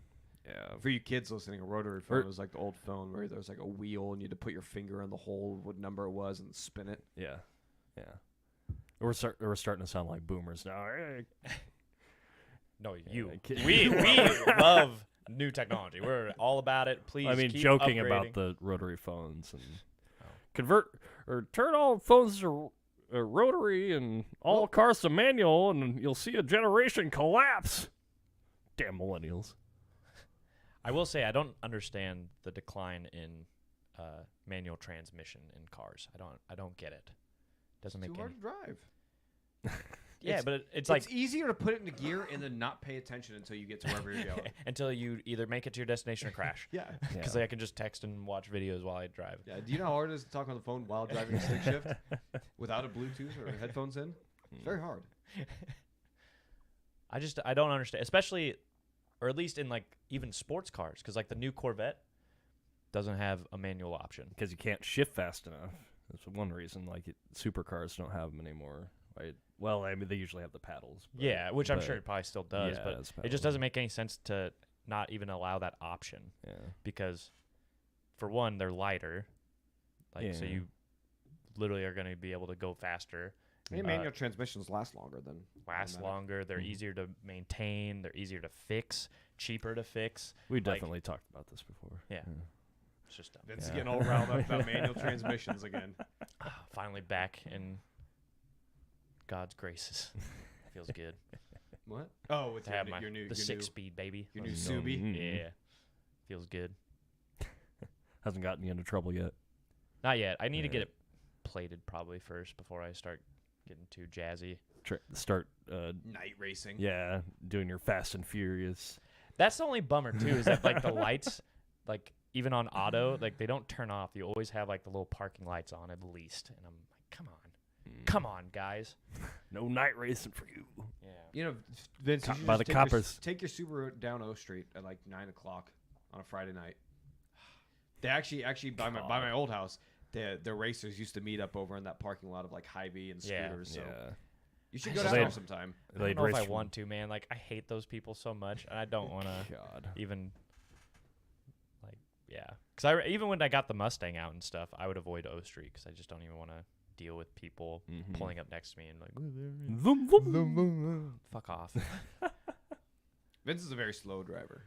Yeah. For you kids listening, a rotary phone Or- was like the old phone where there was like a wheel and you had to put your finger in the hole, what number it was, and spin it. Yeah. Yeah. We're starting to sound like boomers now. No, Yeah, kid- we love new technology. We're all about it. Please. I mean, keep joking upgrading. about the rotary phones and Oh. convert or turn all phones to rotary and all cars to manual, and you'll see a generation collapse. Damn millennials. I will say I don't understand the decline in manual transmission in cars. I don't get it. Doesn't make Too any. hard to drive. Yeah, It's- but it's like It's easier to put it into gear and then not pay attention until you get to wherever you're going. until you either make it to your destination or crash. Yeah. Because I can just text and watch videos while I drive. Yeah. Do you know how hard it is to talk on the phone while driving a stick shift without a Bluetooth or headphones in? It's very hard. I don't understand, especially, or at least in like even sports cars, because like the new Corvette doesn't have a manual option. Because you can't shift fast enough. That's one reason. Like supercars don't have them anymore. Right? Well, I mean, they usually have the paddles. But, Yeah, which I'm but- sure it probably still does, yeah, but it's it just paddles. doesn't make any sense to not even allow that option Yeah. because, for one, they're lighter, like so Yeah. you literally are going to be able to go faster, And manual transmissions last longer than last automatic. longer. They're easier to maintain. They're easier to fix. Cheaper to fix. We Like- definitely talked about this before. Yeah. It's just dumb. Vince is Yeah. getting all riled up about manual transmissions again. Finally back in God's graces. Feels good. What? Oh, with To have your new the 6-speed baby. your new Mm. Subi. Mm. Yeah. Feels good. Hasn't gotten you into trouble yet. Not yet. I need to get Alright. it plated probably first before I start getting too jazzy. Start, Night racing. yeah, doing your Fast and Furious. That's the only bummer too, is that like the lights, like even on auto, like they don't turn off. You always have like the little parking lights on at least, and I'm like, come on, guys. No night racing for you. Yeah. You know, Vince, you Caught should by just the take your, coppers. take your Subaru down O Street at like 9 o'clock on a Friday night. They actually by my old house, the racers used to meet up over in that parking lot of like Hy-Vee and Yeah. scooters. So Yeah. you should I go just down there don't- sometime. I don't They'd know if race I from- want to, man. Like, I hate those people so much, and I don't want to God. even, like, yeah. Because even when I got the Mustang out and stuff, I would avoid O Street because I just don't even want to deal with people Mhm. pulling up next to me and like, Vroom, vroom. fuck off. Vince is a very slow driver.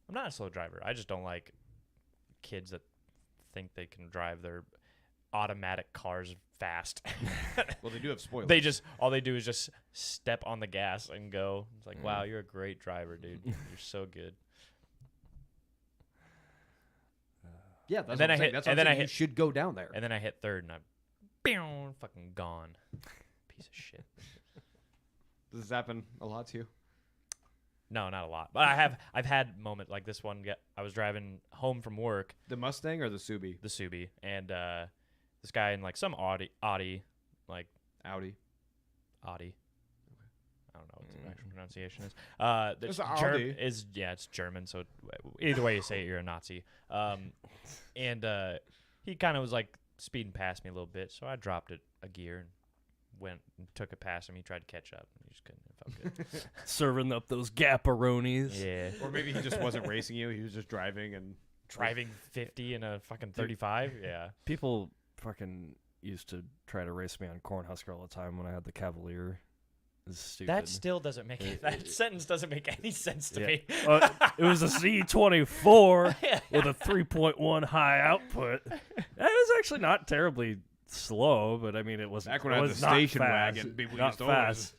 I'm not a slow driver. I just don't like kids that think they can drive their automatic cars fast. Well, they do have spoilers. They just all they do is just step on the gas and go. It's like, wow, you're a great driver, dude. You're so good. yeah, that's and then what I'm I saying. hit- That's and what I'm then I saying. You hit- should go down there. And then I hit third and I'm fucking gone. Piece of shit. Does this happen a lot to you? No, not a lot. But I've had moments like this one. I was driving home from work, The Mustang or the Subi? the Subi, and this guy in like some Audi, like Audi. Audi. I don't know what the actual pronunciation is. It's The a Audi. it's German, so either way you say it, you're a Nazi. And he kind of was like speeding past me a little bit, so I dropped it a gear and went and took it past him. He tried to catch up, and he just couldn't. It felt good. Serving up those Gapparonis. Yeah, Or maybe he just wasn't racing you. He was just driving and driving 50 in a fucking 35. Yeah, People fucking used to try to race me on Cornhusker all the time when I had the Cavalier. It's stupid. that still doesn't make that sentence doesn't make any sense to Yeah. me. It was a C24 Yeah. with a 3.1 high output. It was actually not terribly slow, but I mean, it wasn't. Back when it I had was the not station fast. wagon, people not used to always- fast.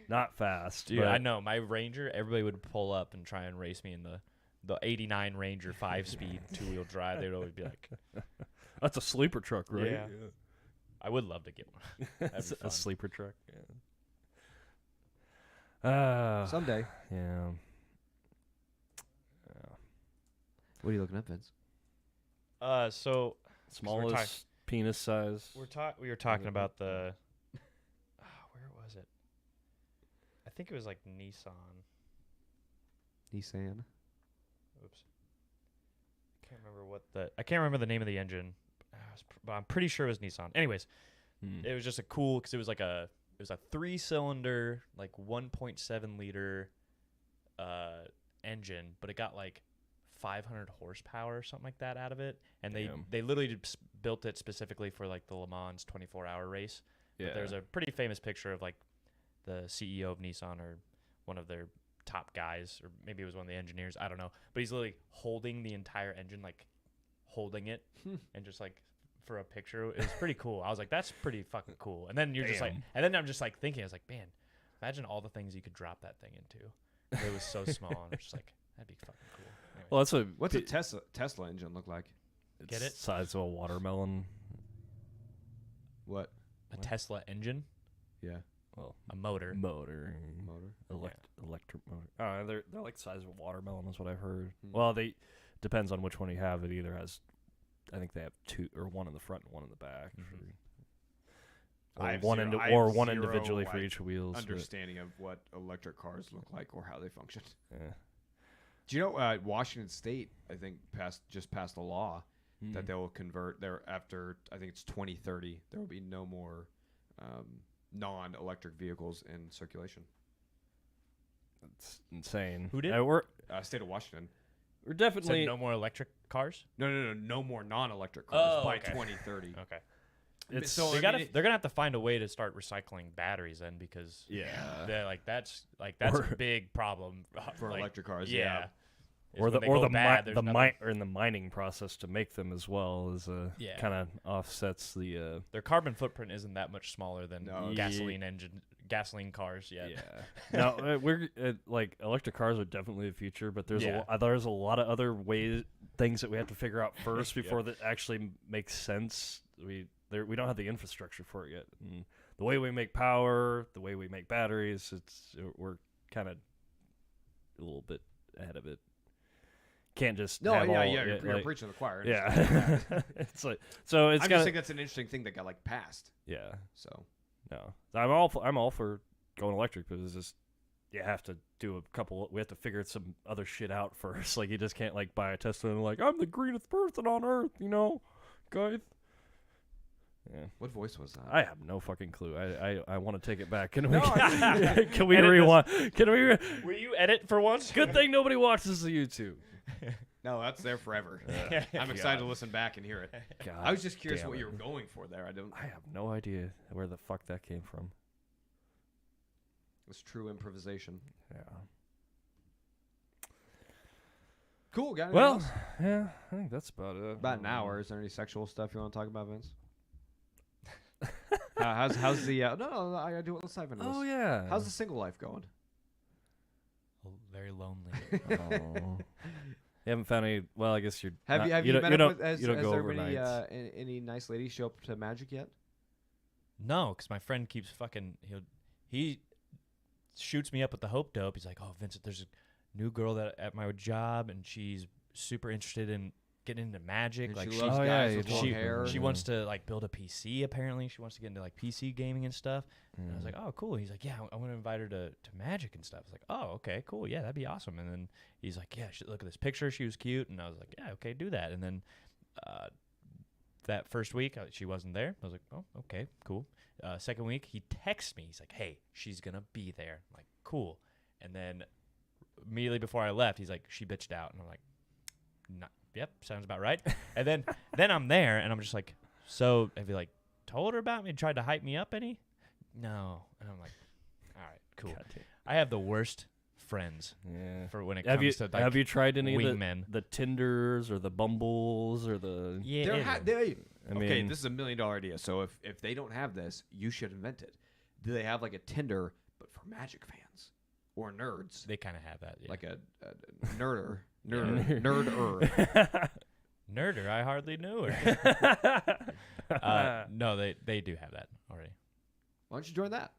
Not fast. Dude, but I know my Ranger. Everybody would pull up and try and race me in the 89 Ranger 5-speed 2-wheel drive. They would always be like, That's a sleeper truck, right? Yeah. I would love to get one. That'd It's be a fun. sleeper truck. Yeah. someday. Yeah. What are you looking at, Vince? So Smallest penis size. we were talking about the where was it? I think it was like Nissan. Nissan. Oops. I can't remember the name of the engine. But I'm pretty sure it was Nissan. Anyways, Hmm. it was just a cool because it was a 3-cylinder like 1.7 liter engine, but it got like 500 horsepower or something like that out of it, and Damn. they literally built it specifically for like the Le Mans 24-hour race. Yeah. There's a pretty famous picture of like the CEO of Nissan or one of their top guys, or maybe it was one of the engineers, I don't know, but he's literally holding the entire engine, like holding it and just like for a picture. It was pretty cool. I was like, that's pretty fucking cool. And then you're just like, Damn. and then I'm just like thinking, I was like, man, imagine all the things you could drop that thing into. It was so small, and I'm just like, that'd be fucking cool. Anyway. Well, that's a What's a Tesla engine look like? Get it? Size of a watermelon. What? A Tesla engine, Yeah. Well, a motor. motor. Motor. Electric motor. They're like the size of a watermelon, is what I've heard. Hmm. Well, they depends on which one you have. It either has, I think they have two or one in the front and one in the back. Mhm. Or I have one zero- I or have one zero, individually for like, each wheels. but, Understanding of what electric cars look like or how they function. yeah. Do you know Washington State? I think just passed a law Hmm. that they will convert there after. I think it's 2030. There will be no more non-electric vehicles in circulation. It's insane. Who did? We're State of Washington. Said definitely no more electric cars. No more non-electric cars Oh, by okay. 2030. Okay. it's So They I gotta, mean, they're gonna have to find a way to start recycling batteries then, because yeah. they're like that's Or- a big problem for like, electric cars. Yeah. Is Or when the they or go the bad, there's nothing- or in the mining process to make them as well is Yeah. kind of offsets the their carbon footprint isn't that much smaller than No. gasoline cars yet. Now we're like electric cars are definitely the future, but there's Yeah. there's a lot of other things that we have to figure out first Yeah. before that actually makes sense. We don't have the infrastructure for it yet. And the way we make power, the way we make batteries, we're kind of a little bit ahead of it. Can't just No, have yeah, all, yeah. You're like- preaching to the choir. yeah. It's like so it's I'm kind just of saying that's an interesting thing that got like passed. yeah. So No, I'm all for going electric, but it's just you have to do a couple. We have to figure some other shit out first. Like you just can't like buy a Tesla and like I'm the greenest person on earth, guys. Yeah. What voice was that? I have no fucking clue. I want to take it back. Can we? No, Can we rewind? Can we? Will you edit for once? Good thing nobody watches the YouTube. No, that's there forever. Yeah. I'm excited to listen back and hear it. God I was just curious damn what it. you were going for there. I have no idea where the fuck that came from. It's true improvisation. Yeah. Cool, got anything Well, else? yeah, I think that's about it. About an hour. Is there any sexual stuff you want to talk about, Vince? How's the no, I do it. Let's dive into Oh this. yeah. How's the single life going? Oh, very lonely. Oh. You haven't found any. Well, I guess you're. Have not, you you don't, met you up don't, with? Has you don't go there been overnights. any nice ladies show up to Magic yet? No, because my friend keeps fucking. He shoots me up with the hope dope. He's like, "Oh, Vincent, there's a new girl that at my job, and she's super interested in getting into Magic. And like she she loves Oh, guys yeah, with you long told me hair. about she Yeah. wants to like build a PC. Apparently, she wants to get into like PC gaming and stuff. And I was Mm. like, "Oh, cool." He's like, "Yeah, I want to invite her to Magic and stuff." I was like, "Oh, okay, cool. Yeah, that'd be awesome." And then he's like, "Yeah, look at this picture. She was cute." And I was like, "Yeah, okay, do that." And then that first week, she wasn't there. I was like, "Oh, okay, cool." Second week, he texts me. He's like, "Hey, she's gonna be there." I'm like, "Cool." And then immediately before I left, he's like, "She bitched out." And I'm like, "Yep, sounds about right." And then I'm there, and I'm just like, "So have you like told her about me? Tried to hype me up any?" No. And I'm like, "All right, cool." God damn. I have the worst friends Yeah. for when it Have comes you to like have you tried any of wingmen. the Tinders or the Bumbles or the? Yeah. There it ha- is. they- I okay, mean, this is $1 million idea. So if they don't have this, you should invent it. Do they have like a Tinder but for Magic fans or nerds? They kind of have that. Yeah. Like a nerder, Yeah. nerder. Nerder, I hardly knew her. No, they do have that already. Why don't you join that?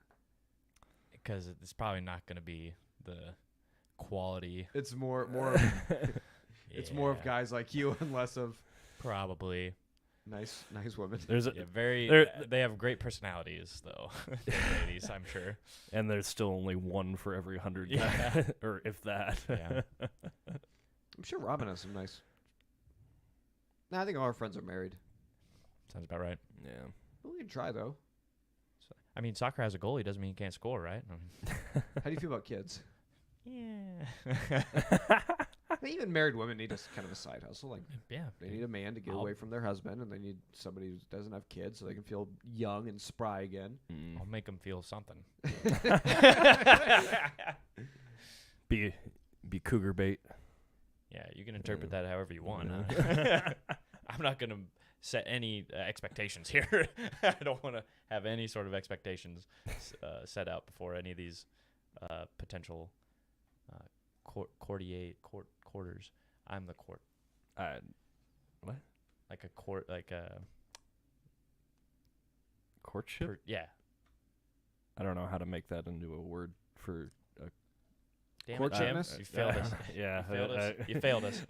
Because it's probably not going to be the quality. It's more it's more of Yeah, guys like you and less of probably. nice women. there's a, Yeah, very. There- They have great personalities, though. The ladies, I'm sure. and there's still only one for every 100 Yeah. guys, or if that. Yeah. I'm sure Robin has some nice. Nah, I think all our friends are married. Sounds about right. Yeah. Well, we can try though. I mean, soccer has a goalie. Doesn't mean he can't score, right? I mean, How do you feel about kids? yeah. Even married women need a kind of a side hustle. Like Yeah. they need a man to get I'll- away from their husband, and they need somebody who doesn't have kids so they can feel young and spry again. Mm. I'll make them feel something. Be cougar bait. Yeah, you can interpret that however you want. Yeah. I'm not going to set any expectations here. I don't want to have any sort of expectations set out before any of these potential quarters. I'm the court. What? Like a court, like a Courtship? yeah. I don't know how to make that into a word for. Damn it, Jim. Courtshipness? You failed us. Yeah. You failed us. You failed us.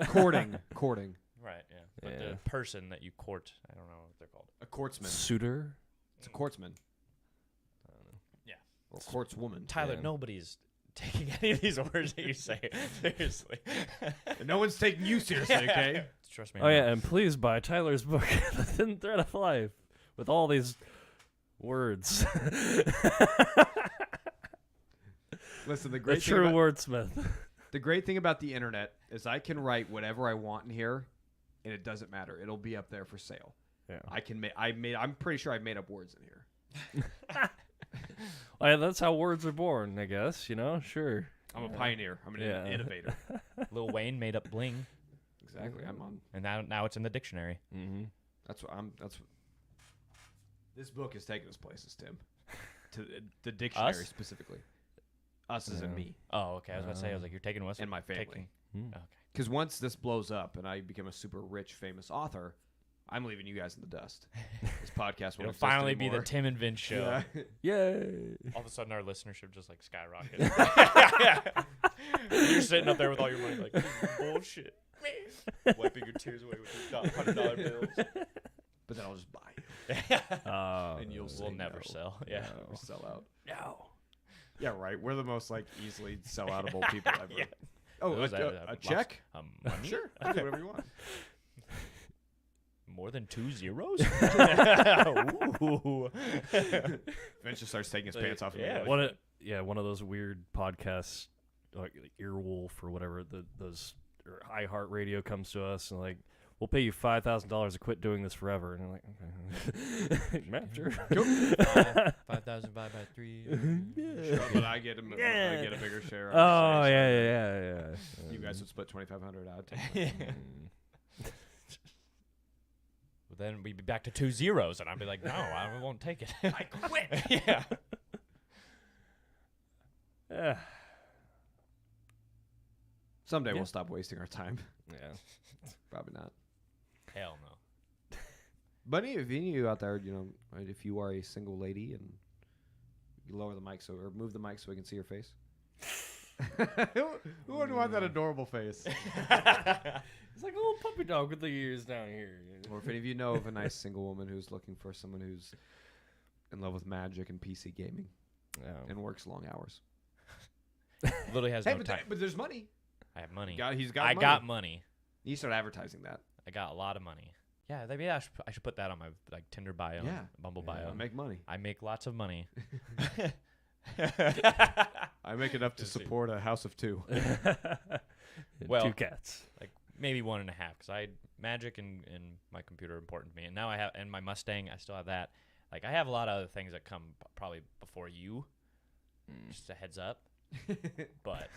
Courting. Right, yeah. But Yeah. the person that you court, I don't know what they're called. A courtsman. Suitor? It's a courtsman. I don't know. Or courtswoman. Tyler, Yeah. nobody's taking any of these words that you say seriously. No one's taking you seriously, okay? Trust me. Oh, I yeah, know. and please buy Tyler's book, The Thin Thread of Life, with all these words. Listen, the The great thing true about, wordsmith. the great thing about the internet is I can write whatever I want in here, and it doesn't matter. It'll be up there for sale. Yeah. I can make. I'm pretty sure I've made up words in here. Oh, yeah, that's how words are born, I guess, Sure. I'm a pioneer. I'm an Yeah. innovator. Lil Wayne made up bling, Exactly. I'm on. and now it's in the dictionary. Mm-hmm. That's what I'm. That's. This book is taking us places, Tim. To the dictionary Us? specifically. Us as in Yeah. me Oh, okay. I was about to say, I was like, you're taking us and my family. taking- Mm. Okay. Because once this blows up and I become a super rich, famous author, I'm leaving you guys in the dust. This podcast won't It'll exist finally be the anymore. Tim and Vince show. Yeah. Yay. All of a sudden, our listenership just like skyrocket. You're sitting up there with all your money, like, this is bullshit. Wiping your tears away with your $100 bills. But then I'll just buy you. And you'll we'll never sell. Yeah. Never sell out. No. Yeah, right. We're the most like easily sell outable people ever. Yeah. Oh, Those a lots- check? Money? Sure. I'll do whatever you want. More than 2 zeros? Ooh. Vince just starts taking his pants off. yeah. immediately. One of those weird podcasts, like Earwolf or whatever. Those or iHeartRadio comes to us and like, we'll pay you $5,000 to quit doing this forever. And I'm like, okay, man, sure. 5,000 divided by 3. Sure, but I get a bigger share. Oh on yeah. You guys would split 2,500 out. Well, then we'd be back to 2 zeros, and I'd be like, no, I won't take it. I quit. Yeah. Yeah. Someday Yeah. we'll stop wasting our time. Yeah. Probably not. Hell no. But if any of you out there, right, if you are a single lady and you lower the mic or move the mic so we can see your face. Who wouldn't want that adorable face? It's like a little puppy dog with the ears down here. Or if any of you know of a nice single woman who's looking for someone who's in love with magic and PC gaming and works long hours. Literally has no time. But there's money. I have money. He's got I money. got money. You start advertising that. I got a lot of money. Yeah, maybe I should put that on my Tinder bio, Yeah. Bumble Yeah. bio. Make money. I make lots of money. I make enough to Just see. support a house of 2. Well, 2 cats. Like maybe 1.5, because magic and my computer are important to me, and now I have and my Mustang. I still have that. Like I have a lot of other things that come probably before you. Just a heads up, but.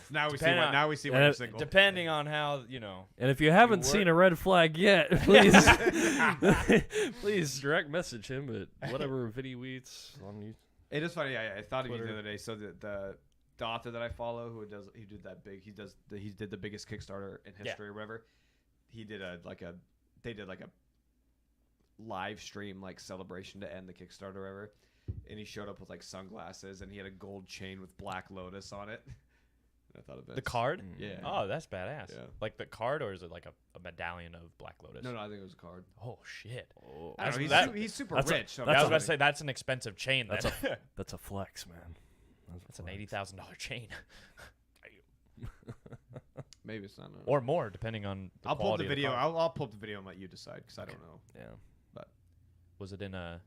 Now we see. Depending on- Now we see when you're single. Depending on how And if you haven't work- seen a red flag yet, please please direct message him at whatever Vinny Wheats on you. It is funny. I thought of you the Twitter. other day. So the author that I follow, he did the biggest Kickstarter in history or whatever. He did they did a live stream like celebration to end the Kickstarter or whatever, and he showed up with like sunglasses and he had a gold chain with Black Lotus on it. I thought of it. the card. Yeah. Oh, that's badass. Yeah. Like the card, or is it like a medallion of Black Lotus? No, I think it was a card. Oh shit. Oh, I don't know, That's- he's super that's a- rich. So I was that's about to say that's an expensive chain. That's Then. that's a flex, man. That's an $80,000 chain, maybe it's not. or more, depending on the I'll pull up quality the of video. card. I'll pull up the video and let you decide because I don't know. Yeah. Was it in a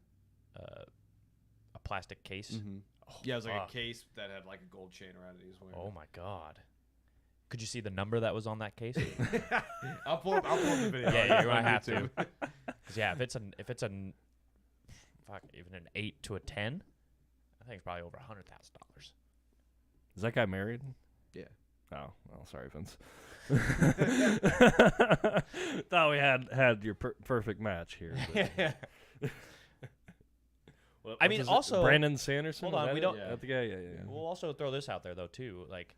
plastic case? Mm-hmm. Oh, Yeah, it was like fuck. a case that had like a gold chain around it. He was wearing. Oh my god. Could you see the number that was on that case? I'll pull up the video. Yeah, you're on gonna have to. YouTube. 'Cause yeah, if it's even an 8 to a 10, I think it's probably over $100,000. Is that guy married? Yeah. Oh, well, sorry, Vince. Thought we had your perfect match here. but- What- I what mean, is it? also- Brandon Sanderson. Hold is on, that we it? don't- Is that the guy? Yeah. We'll also throw this out there though too. Like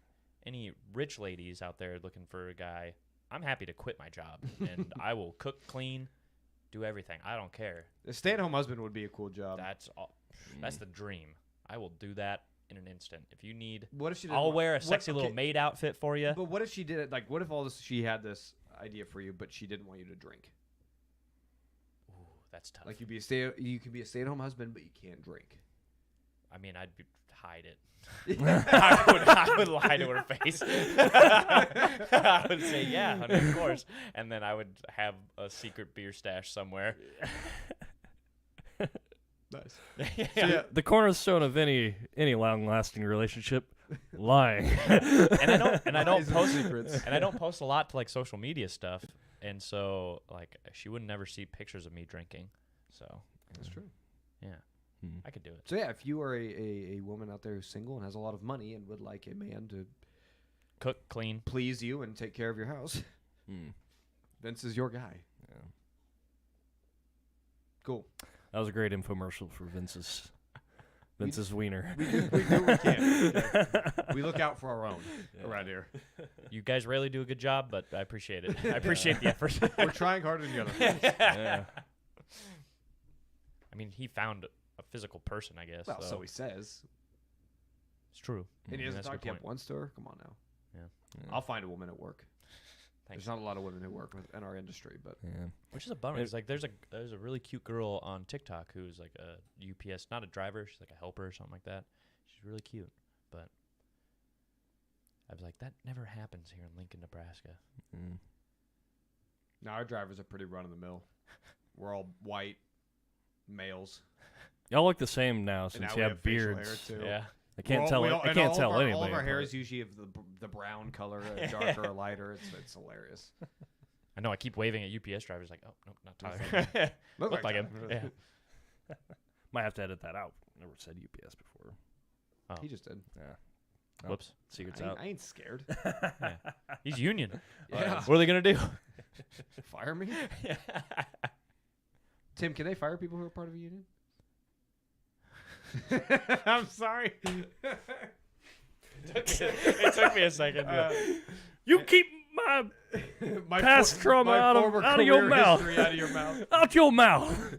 any rich ladies out there looking for a guy, I'm happy to quit my job and I will cook, clean, do everything. I don't care. A stay-at-home husband would be a cool job. That's all. That's the dream. I will do that in an instant. If you need, What if she? Didn't I'll wa- wear a what- sexy little okay, maid outfit for you. But what if she did it? Like, what if all this? She had this idea for you, but she didn't want you to drink. Ooh, that's tough. Like, you can be a stay-at-home husband, but you can't drink. I mean, hide it. I would lie to her face. I would say, yeah, honey, of course. And then I would have a secret beer stash somewhere. Nice. Yeah. The cornerstone of any long-lasting relationship, lying. And I don't Lies and post secrets. and I don't post a lot to like social media stuff. And so like she would never see pictures of me drinking. So That's true. yeah, Hmm. I could do it. So yeah, if you are a woman out there who's single and has a lot of money and would like a man to Cook, clean. please you and take care of your house, Hmm. Vince is your guy. Yeah. Cool. That was a great infomercial for Vince's wiener. We do what we can. Okay? We look out for our own around here. You guys really do a good job, but I appreciate it. I appreciate the effort. We're trying harder than the other. Yeah. I mean, he found a physical person, I guess. Well, so he says. it's true. And he Mm, hasn't that's a talked good to you point. once to her? Come on now. Yeah. I'll find a woman at work. There's not a lot of women who work in our industry, but Yeah. Which is a bummer. It's like there's a really cute girl on TikTok who's like a UPS, not a driver, she's like a helper or something like that. She's really cute, but I was like, that never happens here in Lincoln, Nebraska. Mm. now our drivers are pretty run of the mill. We're all white males. Y'all look the same now And since now you we have have facial beards. hair, too. Yeah. I can't We're tell. all- we I all- and can't all tell of our, anybody. All of our hair apart. is usually of the brown color, darker or lighter. It's hilarious. I know. I keep waving at UPS drivers like, oh, no, not Looks Tyler. Look Look like him. Yeah. Might have to edit that out. Never said UPS before. Oh. He just did. Yeah. Whoops. Secrets I out. ain't scared. Yeah. He's union. Yeah. What are they going to do? Fire me? Tim, can they fire people who are part of a union? I'm sorry. It took me a second. You keep my my past trauma my out former of your career mouth. history out of your mouth. out your mouth.